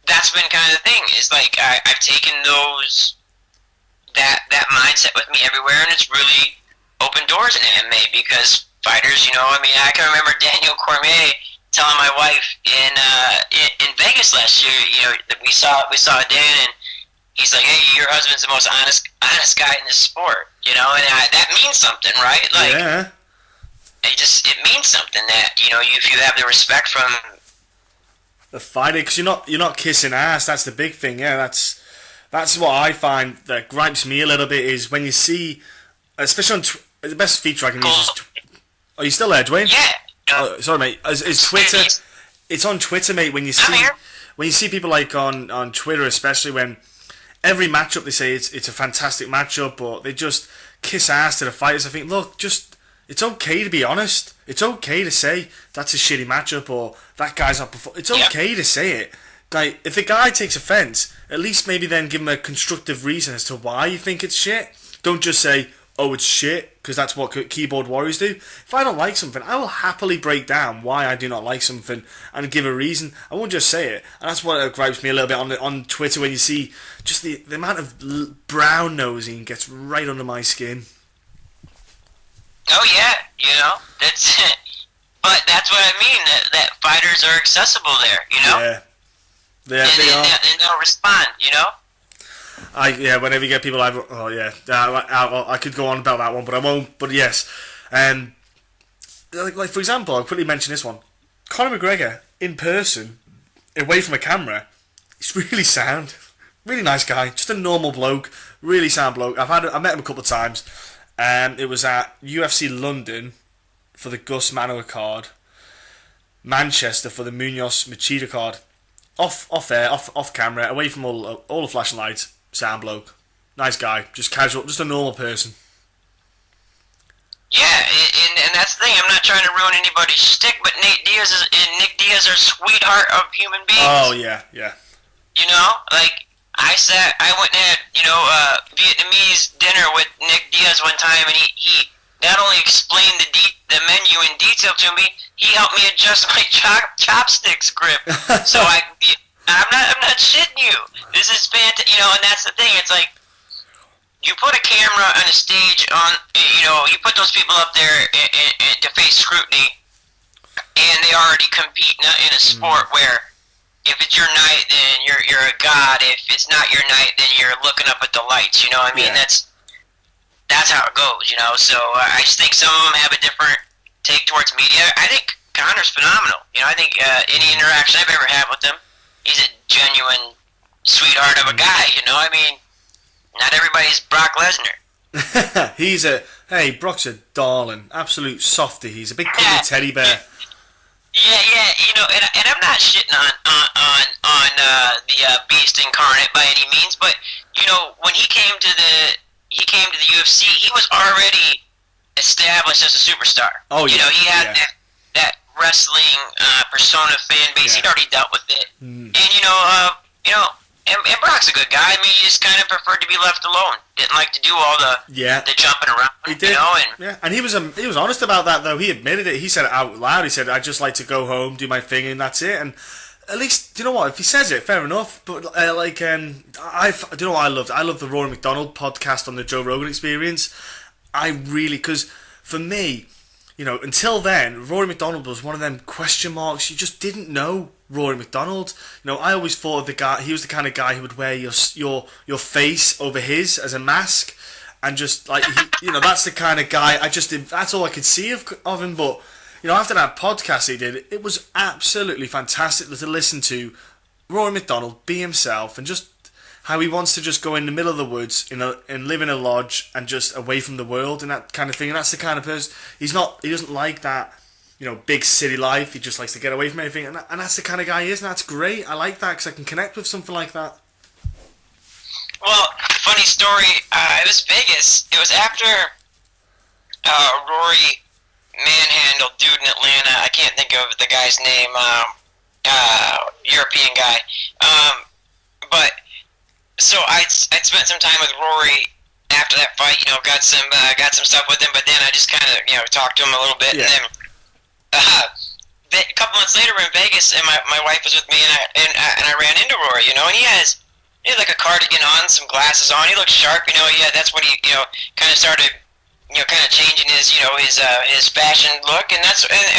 that's been kind of the thing. Is like I've taken that mindset with me everywhere, and it's really opened doors in MMA because fighters, I can remember Daniel Cormier telling my wife in Vegas last year, that we saw Dan, and he's like, "Hey, your husband's the most honest guy in this sport," and that means something, right? Like, yeah. It means something that if you have the respect from the fighter, because you're not kissing ass. That's the big thing. Yeah, that's what I find that gripes me a little bit is when you see, especially on the best feature I can use is. Are you still there, Duane? Yeah. Oh, sorry, mate. Is Twitter? It's on Twitter, mate. When you see people like on Twitter, especially when every matchup they say it's a fantastic matchup, but they just kiss ass to the fighters. I think, look, it's okay to be honest. It's okay to say that's a shitty matchup or that guy's not performing. It's okay to say it. Like, if the guy takes offense, at least maybe then give him a constructive reason as to why you think it's shit. Don't just say, "Oh, it's shit," because that's what keyboard warriors do. If I don't like something, I will happily break down why I do not like something and give a reason. I won't just say it. And that's what gripes me a little bit on Twitter when you see just the amount of brown nosing gets right under my skin. Oh yeah, that's but that's what I mean. That fighters are accessible there, Yeah, they are. And they'll respond, Whenever you get people I could go on about that one, but I won't. But yes, like for example, I'll quickly mention this one. Conor McGregor in person, away from a camera, he's really sound, really nice guy, just a normal bloke, really sound bloke. I met him a couple of times. It was at UFC London for the Gus Manoa card, Manchester for the Munoz Machida card. Off camera, away from all the flashing lights. Sound bloke, nice guy, just casual, just a normal person. Yeah, and that's the thing. I'm not trying to ruin anybody's shtick, but Nick Diaz are a sweetheart of human beings. Oh yeah. Like I went and had Vietnamese dinner with Nick Diaz one time, and he not only explained the menu in detail to me, he helped me adjust my chopsticks grip. So I'm not shitting you. This is fantastic, and that's the thing. It's like you put a camera on a stage you put those people up there and to face scrutiny, and they already compete in a sport where if it's your night, then you're a god. If it's not your night, then you're looking up at the lights. You know what I mean? Yeah. That's how it goes. You know. So I just think some of them have a different take towards media. I think Connor's phenomenal. You know, I think any interaction I've ever had with him, he's a genuine sweetheart of a guy. You know, I mean, not everybody's Brock Lesnar. Hey, Brock's a darling, absolute softie. He's a big cuddly teddy bear. Yeah, you know, and I'm not shitting on the Beast incarnate by any means, but you know, when he came to the UFC, he was already established as a superstar. Oh yeah, you know, he had that wrestling persona fan base. Yeah. He'd already dealt with it, and and Brock's a good guy. I mean, he just kind of preferred to be left alone. Didn't like to do all the jumping around. He did. You know, and he was honest about that though. He admitted it. He said it out loud. He said, "I just like to go home, do my thing, and that's it." And at least, do you know what? If he says it, fair enough. But do you know what I loved? I loved the Rory McDonald podcast on the Joe Rogan Experience. Because for me, you know, until then, Rory McDonald was one of them question marks. You just didn't know Rory McDonald. You know, I always thought of the guy. He was the kind of guy who would wear your face over his as a mask, and just like that's the kind of guy. That's all I could see of him. But you know, after that podcast he did, it was absolutely fantastic to listen to Rory McDonald be himself and just how he wants to just go in the middle of the woods and live in a lodge and just away from the world and that kind of thing. And that's the kind of person he doesn't like that, you know, big city life. He just likes to get away from everything, and that's the kind of guy he is, and that's great. I like that because I can connect with something like that. Well, funny story. It was Vegas. It was after Rory manhandled dude in Atlanta. I can't think of the guy's name. European guy. But so I'd spent some time with Rory after that fight. You know, got some stuff with him. But then I just kind of talked to him a little bit, and then a couple months later we're in Vegas, and my wife was with me, and I ran into Rory. You know, and he had like a cardigan on, some glasses on. He looked sharp. You know, that's when he kind of started kind of changing his his fashion look, and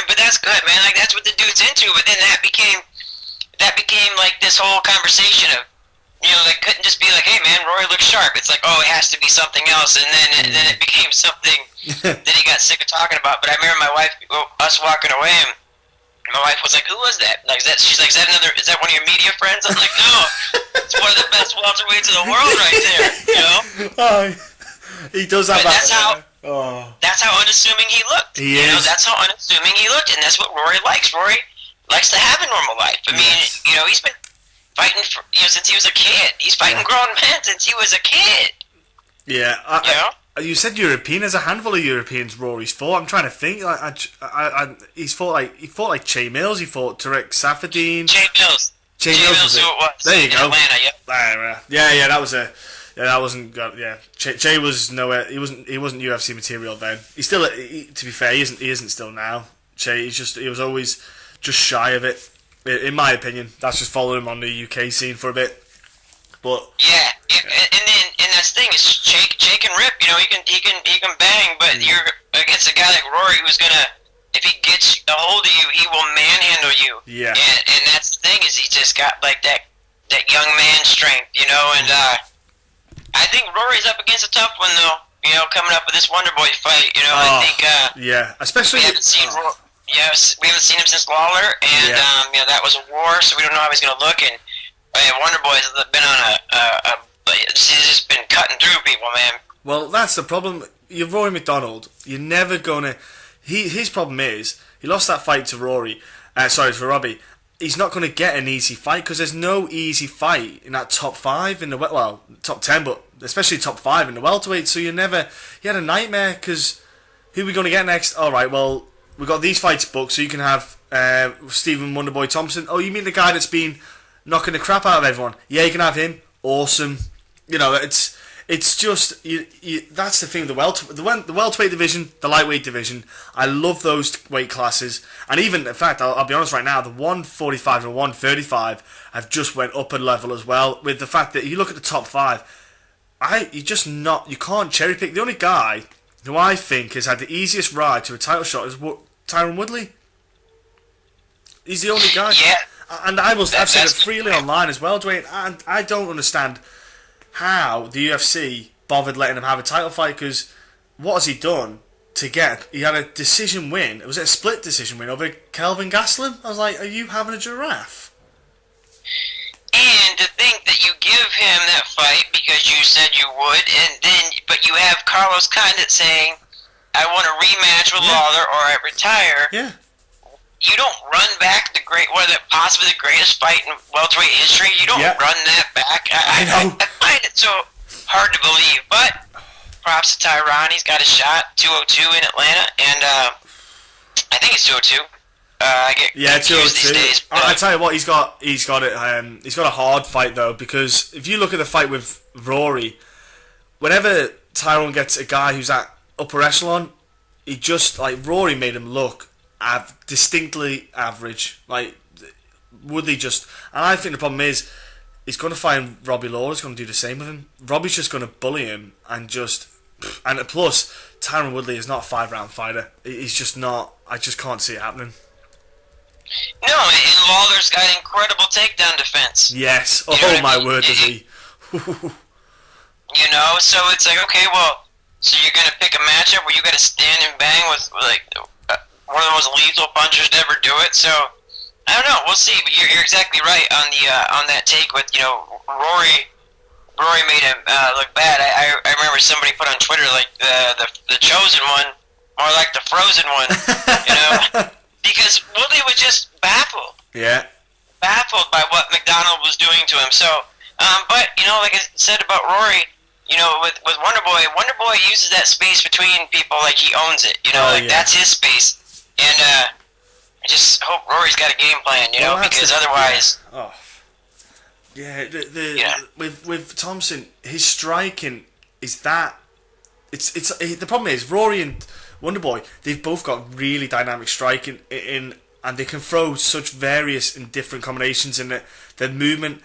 but that's good, man. Like that's what the dude's into. But then that became like this whole conversation of. That couldn't just be like, hey man, Rory looks sharp. It's like, oh, it has to be something else, and then it became something that he got sick of talking about. But I remember us walking away, and my wife was like, who was that? Like, she's like, is that one of your media friends? I'm like, no, it's one of the best welterweights in the world right there. Oh, he does have that. That's how unassuming he looked. He is. That's how unassuming he looked, and that's what Rory likes. Rory likes to have a normal life. I mean, he's been fighting since he was a kid. He's fighting grown men since he was a kid. Yeah. You said European. There's a handful of Europeans Rory's fought. I'm trying to think. He's fought like Che Mills. He fought Tarek Safadine. Che Mills. Che Mills, who it was. There you go. Atlanta, yep. Yeah. That was that wasn't. Yeah. Che was nowhere. He wasn't UFC material then. He's still. To be fair, he isn't still now. Che. He was always just shy of it. In my opinion, that's just following him on the UK scene for a bit. But and that's the thing is Jake can rip. He can bang, but you're against a guy like Rory who's gonna, if he gets a hold of you, he will manhandle you. Yeah. And that's the thing is he just got like that young man strength, and I think Rory's up against a tough one though. Coming up with this Wonder Boy fight. I think especially we haven't seen. Yes, we haven't seen him since Lawler, and that was a war, so we don't know how he's going to look. And Wonder Boy's been on he's just been cutting through people, man. Well, that's the problem. You're Rory McDonald. You're never gonna. His problem is he lost that fight to Rory. For Robbie. He's not going to get an easy fight because there's no easy fight in that top 5 in the top 10, but especially top 5 in the welterweight. So you had a nightmare because who are we going to get next? All right, well. We've got these fights booked, so you can have Stephen Wonderboy Thompson. Oh, you mean the guy that's been knocking the crap out of everyone? Yeah, you can have him. Awesome. It's just that's the thing. The welterweight division, the lightweight division. I love those weight classes, and even in fact, I'll be honest right now, the 145 and 135 have just went up a level as well. With the fact that you look at the top 5, you can't cherry pick. The only guy who I think has had the easiest ride to a title shot is Tyron Woodley. He's the only guy. Yeah. And I've said it freely online as well, Duane. And I don't understand how the UFC bothered letting him have a title fight, because what has he done to get? He had a decision win. Was it a split decision win over Kelvin Gastelum? I was like, are you having a giraffe? And to think that you give him that fight because you said you would, but you have Carlos Condit saying, I want a rematch with Lawler or I retire. Yeah. You don't run back possibly the greatest fight in welterweight history. You don't run that back. I find it so hard to believe. But props to Tyron. He's got a shot, 202 in Atlanta, and I think it's 202. I get confused these days. I tell you what, he's got a hard fight though, because if you look at the fight with Rory, whenever Tyron gets a guy who's at upper echelon, he just Rory made him look distinctly average. Woodley just, and I think the problem is he's going to find Robbie Lawler's going to do the same with him. Robbie's just going to bully him and plus Tyron Woodley is not a 5-round fighter. He's just not. I just can't see it happening. No, and Lawler's got incredible takedown defense. Yes. Oh my word, does he? So it's like, okay, well, so you're gonna pick a matchup where you got to stand and bang with one of the most lethal punchers to ever do it. So I don't know. We'll see. But you're exactly right on that take with Rory. Rory made him look bad. I remember somebody put on Twitter the chosen one, more like the frozen one. Because Woodley was just baffled. Yeah. Baffled by what McDonald was doing to him. So, but like I said about Rory. With Wonder Boy uses that space between people like he owns it. That's his space. And I just hope Rory's got a game plan, because otherwise... Yeah. With Thompson, his striking is that... The problem is, Rory and Wonder Boy, they've both got really dynamic striking, and they can throw such various and different combinations in their movement.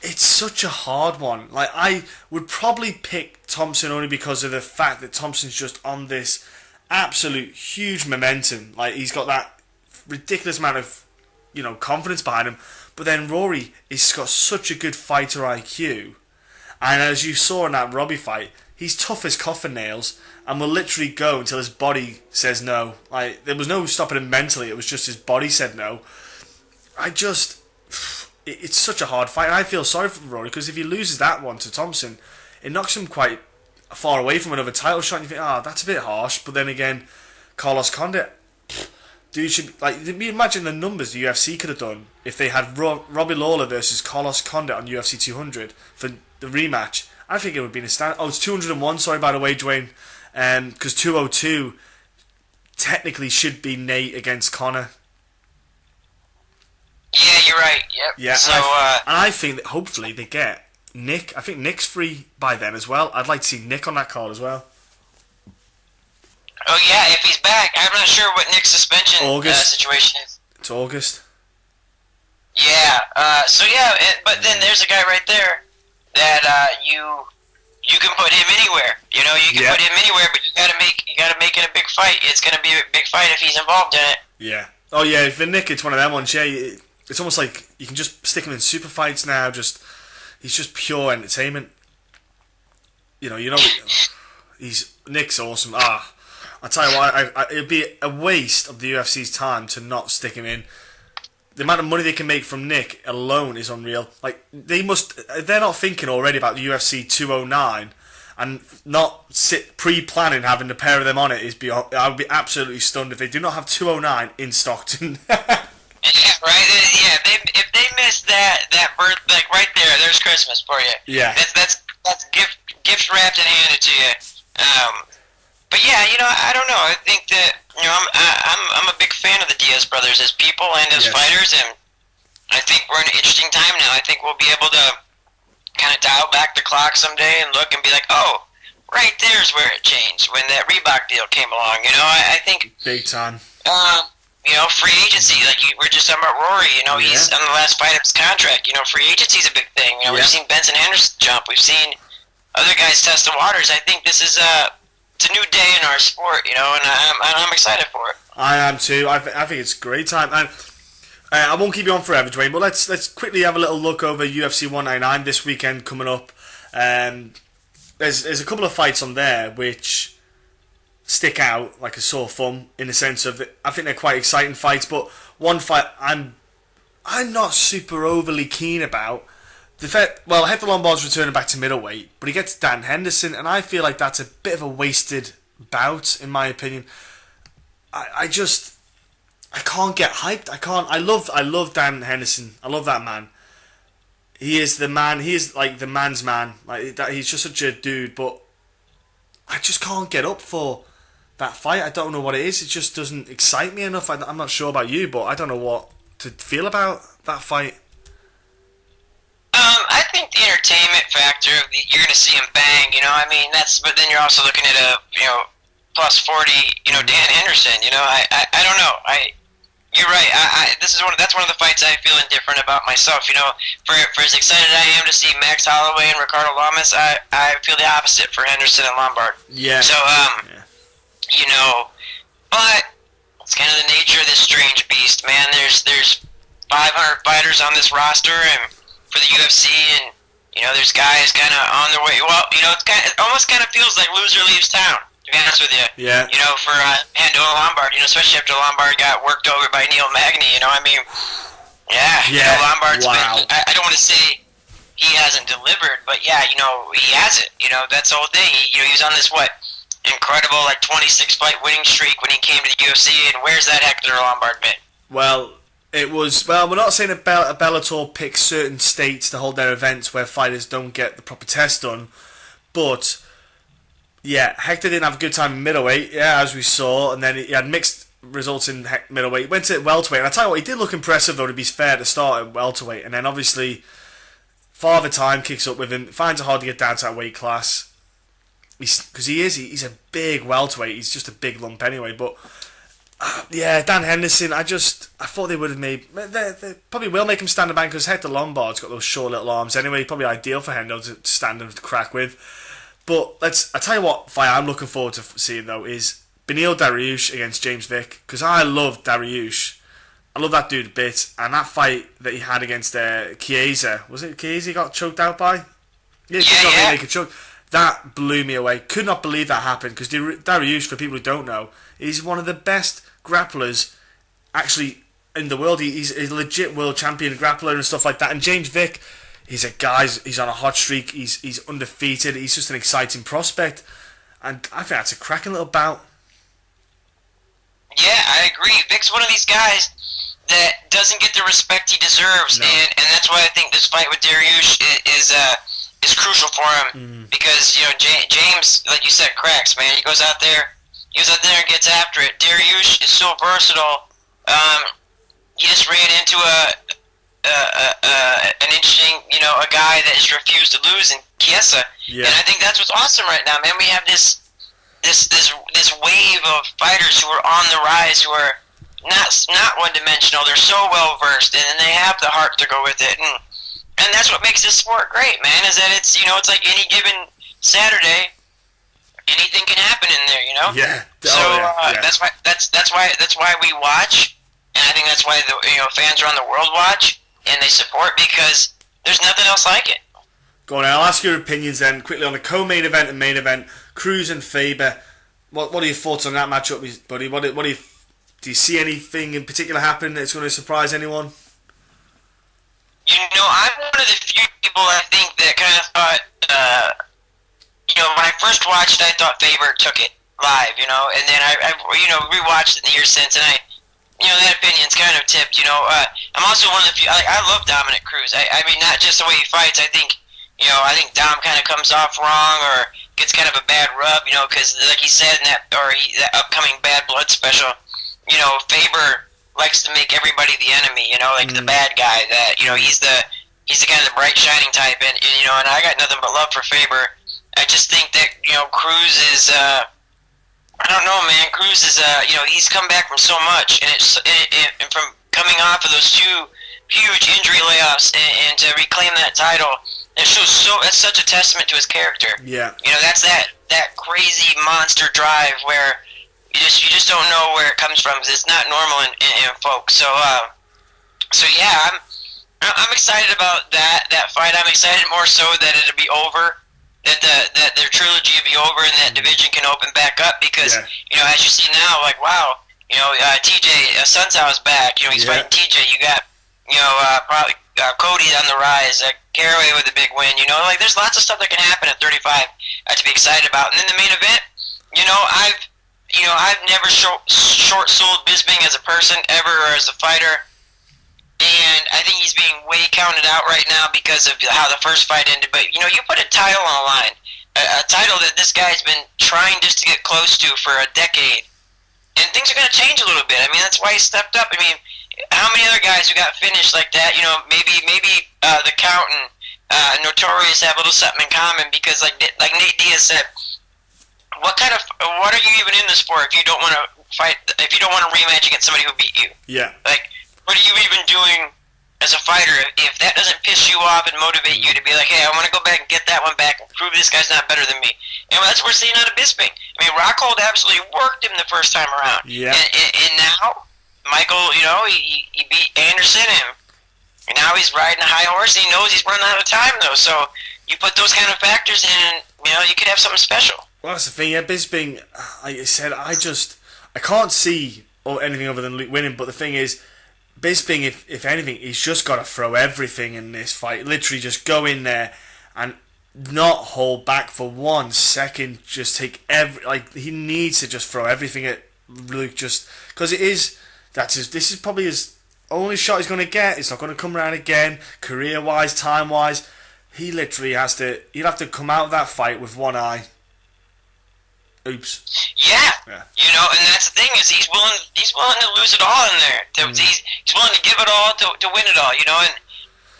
It's such a hard one. I would probably pick Thompson only because of the fact that Thompson's just on this absolute huge momentum. He's got that ridiculous amount of confidence behind him. But then Rory has got such a good fighter IQ, and as you saw in that Robbie fight, he's tough as coffin nails and will literally go until his body says no. There was no stopping him mentally. It was just his body said no. It's such a hard fight, and I feel sorry for Rory, because if he loses that one to Thompson, it knocks him quite far away from another title shot, and you think, that's a bit harsh. But then again, Carlos Condit, dude, should imagine the numbers the UFC could have done if they had Robbie Lawler versus Carlos Condit on UFC 200 for the rematch. I think it would have been a stand. Oh, it's 201, sorry, by the way, Duane, because 202 technically should be Nate against Conor. Yeah, you're right. Yep. Yeah, so, and I think that hopefully they get Nick. I think Nick's free by then as well. I'd like to see Nick on that card as well. Oh yeah, if he's back. I'm not sure what Nick's suspension situation is. It's August. Yeah. But then there's a guy right there that you can put him anywhere. You can put him anywhere, but you gotta make it a big fight. It's gonna be a big fight if he's involved in it. Yeah. Oh yeah, for Nick, it's one of them ones. Yeah, it's almost like you can just stick him in super fights now. He's just pure entertainment. Nick's awesome. I tell you what, it'd be a waste of the UFC's time to not stick him in. The amount of money they can make from Nick alone is unreal. They're not thinking already about the UFC 209 and not pre-planning having the pair of them on it is beyond. I would be absolutely stunned if they do not have 209 in Stockton. Yeah, right. Yeah, if they miss that birth, right there's Christmas for you. Yeah, that's gift wrapped and handed to you. But yeah, I don't know. I think that I'm a big fan of the Diaz brothers as people and as fighters, and I think we're in an interesting time now. I think we'll be able to kind of dial back the clock someday and look and be like, oh, right there's where it changed when that Reebok deal came along. I think big time. Free agency, like you were just talking about Rory. He's on the last fight of his contract. Free agency's a big thing. We've seen Benson Henderson jump. We've seen other guys test the waters. I think this is it's a new day in our sport. And I'm excited for it. I am too. I think it's a great time. And I won't keep you on forever, Duane, but let's quickly have a little look over UFC 199 this weekend coming up. There's a couple of fights on there which stick out like a sore thumb in the sense of I think they're quite exciting fights, but one fight I'm not super overly keen about. Hector Lombard's returning back to middleweight, but he gets Dan Henderson, and I feel like that's a bit of a wasted bout, in my opinion. I can't get hyped. I love Dan Henderson. I love that man. He is the man. He is like the man's man. Like that. He's just such a dude. But I just can't get up for that fight. I don't know what it is. It just doesn't excite me enough. I'm not sure about you, but I don't know what to feel about that fight. I think the entertainment factor of you're going to see him bang. But then you're also looking at a plus 40. Dan Henderson. I don't know. You're right. That's one of the fights I feel indifferent about myself. For as excited I am to see Max Holloway and Ricardo Lamas, I feel the opposite for Henderson and Lombard. Yeah. So but it's kind of the nature of this strange beast, man. There's 500 fighters on this roster, and for the UFC, and there's guys kind of on their way. Well, it almost kind of feels like loser leaves town. To be honest with you, yeah. For Hendo and Lombard, especially after Lombard got worked over by Neil Magny, Lombard's wow. been, I don't want to say he hasn't delivered, but he has it. That's the whole thing. He was on this incredible 26 fight winning streak when he came to the UFC, and where's that Hector Lombard been? Well, we're not saying that Bellator picks certain states to hold their events where fighters don't get the proper test done, but yeah, Hector didn't have a good time in middleweight, as we saw, and then he had mixed results in middleweight. He went to welterweight, and I tell you what, he did look impressive though, to be fair, to start at welterweight, and then obviously Father Time kicks up with him, finds it hard to get down to that weight class, because he's a big welterweight, he's just a big lump anyway, but Dan Henderson, I thought they would have they probably will make him stand a bank, because Hector Lombard's got those short little arms anyway, probably ideal for Hendo to stand and crack with. But I tell you what fight I'm looking forward to seeing though is Beneil Dariush against James Vick, because I love Dariush. I love that dude a bit, and that fight that he had against Chiesa, was it Chiesa he got choked out by? Yeah, he got choked. That blew me away. Could not believe that happened, because Dariush, for people who don't know, is one of the best grapplers actually in the world. He's a legit world champion grappler and stuff like that. And James Vick, he's on a hot streak. He's undefeated. He's just an exciting prospect, and I think that's a cracking little bout. Yeah, I agree. Vick's one of these guys that doesn't get the respect he deserves, and that's why I think this fight with Dariush is crucial for him, because James, like you said, cracks, man. He goes out there and gets after it. Dariush is so versatile. He just ran into an interesting, a guy that has refused to lose in Chiesa, and I think that's what's awesome right now, man. We have this wave of fighters who are on the rise, who are not one dimensional. They're so well versed, and they have the heart to go with it, and that's what makes this sport great, man. Is that it's it's like any given Saturday, anything can happen in there, Yeah. So that's why we watch, and I think that's why the fans around the world watch and they support, because there's nothing else like it. Go on, I'll ask your opinions then quickly on the co-main event and main event. Cruz and Faber. What are your thoughts on that matchup, buddy? Do you see anything in particular happening that's going to surprise anyone? I'm one of the few people I think that kind of thought, when I first watched, I thought Faber took it live, and then I rewatched it in the years since, and that opinion's kind of tipped, I'm also one of the few, I love Dominic Cruz. I mean, not just the way he fights, I think Dom kind of comes off wrong, or gets kind of a bad rub, because like he said in that upcoming Bad Blood special, Faber likes to make everybody the enemy, the bad guy, that, he's the kind of the bright shining type, and I got nothing but love for Faber. I just think that, Cruz is, I don't know, man, Cruz is, he's come back from so much, and and from coming off of those two huge injury layoffs, and to reclaim that title, it shows that's such a testament to his character. Yeah. That's that crazy monster drive where you just don't know where it comes from, because it's not normal in folks. So So yeah, I'm excited about that fight. I'm excited more so that it'll be over, that their trilogy will be over, and that division can open back up. Because as you see now, like wow, TJ Sunsow is back. He's fighting TJ. You got probably Cody on the rise. Caraway with a big win. Like there's lots of stuff that can happen at 35 to be excited about. And then the main event, I've never short-sold Bisping as a person ever or as a fighter. And I think he's being way counted out right now because of how the first fight ended. But, you put a title on the line, a title that this guy's been trying just to get close to for a decade. And things are going to change a little bit. I mean, that's why he stepped up. I mean, how many other guys who got finished like that, maybe the Count and Notorious have a little something in common because, like Nate Diaz said, what are you even in this for if you don't want to fight, if you don't want to rematch against somebody who beat you? Yeah. Like, what are you even doing as a fighter if that doesn't piss you off and motivate you to be like, hey, I want to go back and get that one back and prove this guy's not better than me? And that's what we're seeing out of Bisping. I mean, Rockhold absolutely worked him the first time around. Yeah. And now, Michael, he beat Anderson, and now he's riding a high horse, and he knows he's running out of time, though. So you put those kind of factors in, and, you could have something special. Well, that's the thing, Bisping, like I said, I can't see anything other than Luke winning, but the thing is, Bisping, if anything, he's just got to throw everything in this fight. Literally just go in there and not hold back for 1 second. Just take he needs to just throw everything at Luke, just because this is probably his only shot he's going to get. It's not going to come around again, career-wise, time-wise. He'll have to come out of that fight with one eye. Oops. Yeah. And that's the thing is he's willing to lose it all in there. He's willing to give it all to win it all. And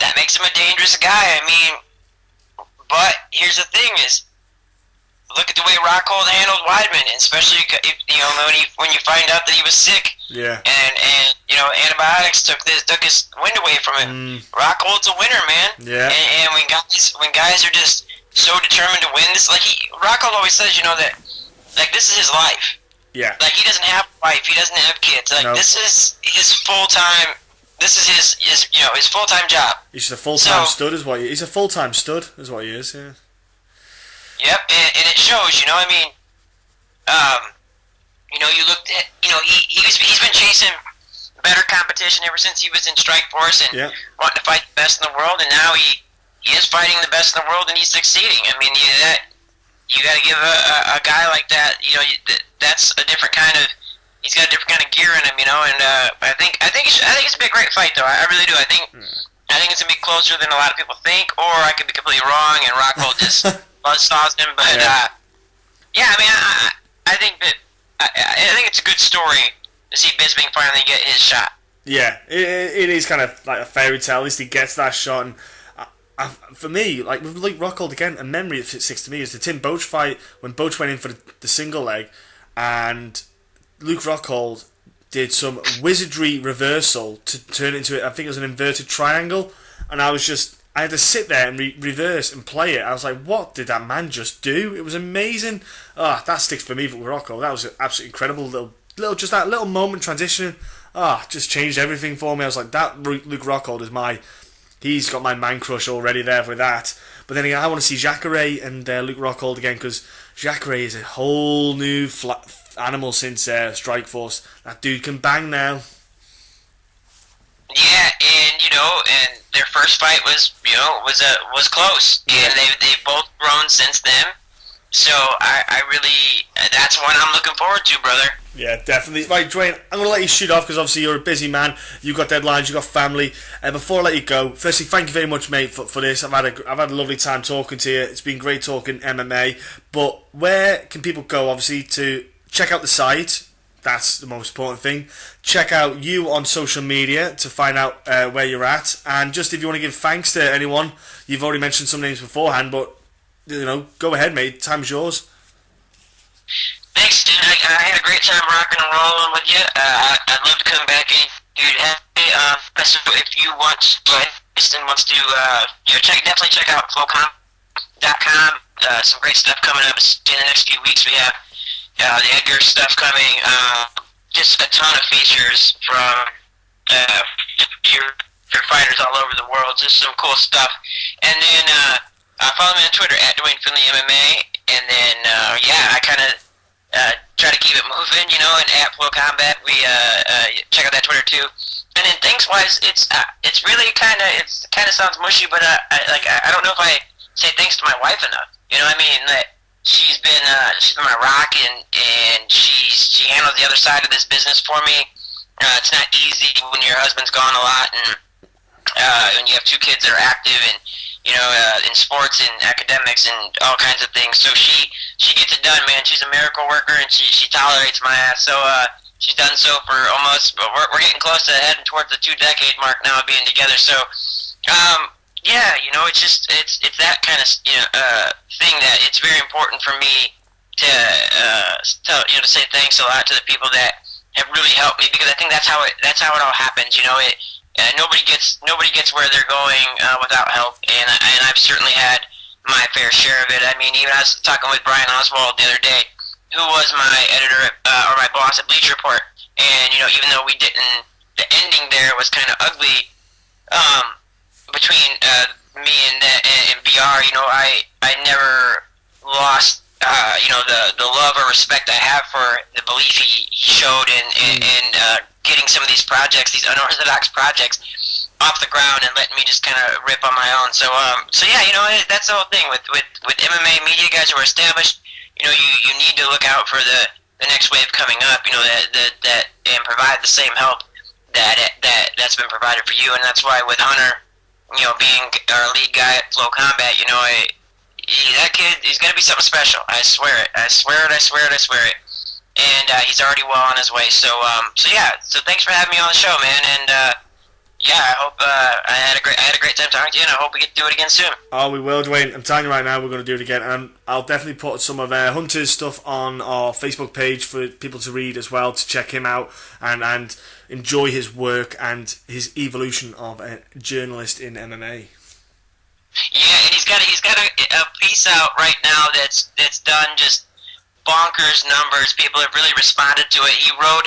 that makes him a dangerous guy. I mean, but here's the thing is, look at the way Rockhold handled Weidman, especially when you find out that he was sick. Yeah. And antibiotics took his wind away from him. Rockhold's a winner, man. Yeah. And when guys are just so determined to win, this Rockhold always says, that. Like, this is his life. Yeah. Like, he doesn't have a wife. He doesn't have kids. Like, This is his full-time... This is his full-time job. He's a full-time stud, is what he is. He's a full-time stud, is what he is, yeah. Yep, and it shows, I mean... you looked at... he's been chasing better competition ever since he was in Strikeforce and wanting to fight the best in the world, and now he is fighting the best in the world, and he's succeeding. I mean, you got to give a guy like that, that's a different kind of. He's got a different kind of gear in him, and I think it's a big great fight though. I really do. I think it's gonna be closer than a lot of people think, or I could be completely wrong and Rockhold just buzzsaws him. But I mean, I think that I think it's a good story to see Bisping finally get his shot. Yeah, it is kind of like a fairy tale. At least he gets that shot. And for me, like with Luke Rockhold again, a memory that sticks to me is the Tim Boach fight when Boach went in for the single leg, and Luke Rockhold did some wizardry reversal to turn it into I think it was an inverted triangle, and I had to sit there and reverse and play it. I was like, what did that man just do? It was amazing. That sticks for me with Rockhold. That was an absolutely incredible little that little moment transition. Just changed everything for me. I was like, that Luke Rockhold is he's got my man crush already there for that. But then again, I want to see Jacare and Luke Rockhold again, because Jacare is a whole new animal since Strikeforce. That dude can bang now. Yeah, and their first fight was close, and they've both grown since then. So I really, that's one I'm looking forward to, brother. Yeah, definitely. Right, Duane, I'm going to let you shoot off because obviously you're a busy man. You've got deadlines, you've got family. Before I let you go, firstly, thank you very much, mate, for this. I've had a lovely time talking to you. It's been great talking MMA. But where can people go, obviously, to check out the site? That's the most important thing. Check out you on social media to find out where you're at. And just if you want to give thanks to anyone, you've already mentioned some names beforehand, but, go ahead, mate. Time's yours. Thanks, dude. I had a great time rocking and rolling with you. I'd love to come back and dude. So if you want, Kristen wants to, definitely check out FloCombat.com. Some great stuff coming up in the next few weeks. We have the Edgar stuff coming. Just a ton of features from featured fighters all over the world. Just some cool stuff. And then follow me on Twitter at Duane Finley MMA. And then I kind of try to keep it moving, you know. And at FloCombat, we check out that Twitter too. And then thanks wise, it's really kind of sounds mushy, but I don't know if I say thanks to my wife enough. You know what I mean? That she's been my rock, and she handles the other side of this business for me. It's not easy when your husband's gone a lot, and when you have two kids that are active, and you know, in sports and academics and all kinds of things. So she gets it done, man. She's a miracle worker, and she tolerates my ass. So she's done so for almost. We're getting close to heading towards the 2-decade mark now of being together. So. Yeah, you know, it's that kind of thing that it's very important for me to say thanks a lot to the people that have really helped me, because I think that's how it all happens. You know, nobody gets where they're going without help, and I've certainly had my fair share of it. I mean, even I was talking with Brian Oswald the other day, who was my editor or my boss at Bleacher Report, and you know, even though the ending there was kind of ugly. Between me and BR, you know, I never lost, you know, the love or respect I have for the belief he showed in getting some of these projects, these unorthodox projects, off the ground and letting me just kind of rip on my own. So yeah, you know, that's the whole thing with MMA media guys who are established. You know, you need to look out for the next wave coming up. You know, that and provide the same help that's been provided for you, and that's why with Hunter, you know, being our lead guy at FloCombat, you know, that kid, he's going to be something special. I swear it. I swear it. And he's already well on his way. So yeah. So thanks for having me on the show, man. And yeah, I hope I had a great time talking to you, and I hope we get to do it again soon. Oh, we will, Duane. I'm telling you right now, we're going to do it again, and I'll definitely put some of Hunter's stuff on our Facebook page for people to read as well, to check him out and enjoy his work and his evolution of a journalist in MMA. Yeah, and he's got a piece out right now that's done just bonkers numbers. People have really responded to it. He wrote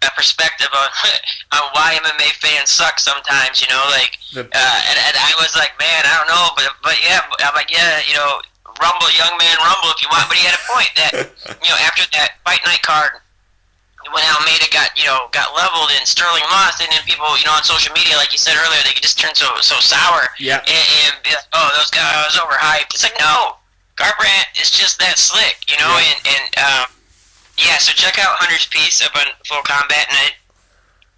a perspective on why MMA fans suck sometimes, you know, like, and I was like, man, I don't know, but yeah, I'm like, yeah, you know, rumble, young man, rumble if you want. But he had a point that, you know, after that fight night card, when Almeida got leveled and Sterling lost, and then people, you know, on social media, like you said earlier, they could just turn so sour, yeah, and be like, oh, those guys are overhyped. It's like, no, Garbrandt is just that slick, you know, yeah. Yeah, so check out Hunter's piece up on FloCombat, and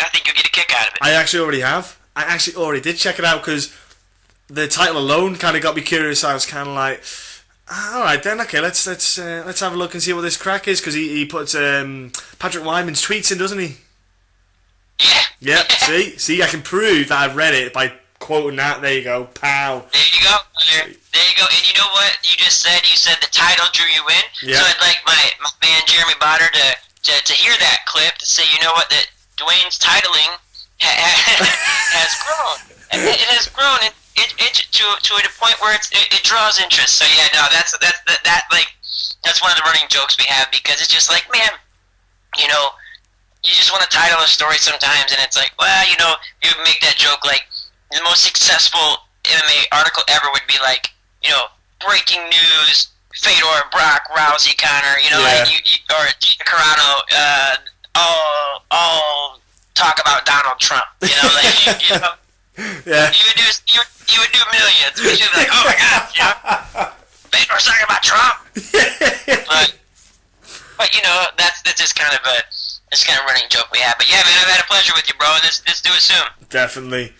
I think you'll get a kick out of it. I actually already have. I actually already did check it out, because the title alone kind of got me curious. I was kind of like, all right then, okay, let's have a look and see what this crack is, because he puts Patrick Wyman's tweets in, doesn't he? Yeah. Yep. see, I can prove that I've read it by quoting that. There you go, pow. There you go. There you go. And you know what you just said? You said the title drew you in. Yeah. So I'd like my man Jeremy Botter to hear that clip, to say, you know what, that Duane's titling has grown. It has grown. It to a point where it draws interest. So yeah, no, that's one of the running jokes we have, because it's just like, man, you know, you just want to title a story sometimes, and it's like, well, you know, you make that joke like the most successful MMA article ever would be like, you know, breaking news, Fedor, Brock, Rousey, Connor, you know, yeah. or Carano, all talk about Donald Trump, you know, like, you know. Yeah. You would do millions. We should be like, oh my God, you know, Fedor's talking about Trump. But you know, that's just kind of a running joke we have. But yeah, man, I've had a pleasure with you, bro. Let's do it soon. Definitely.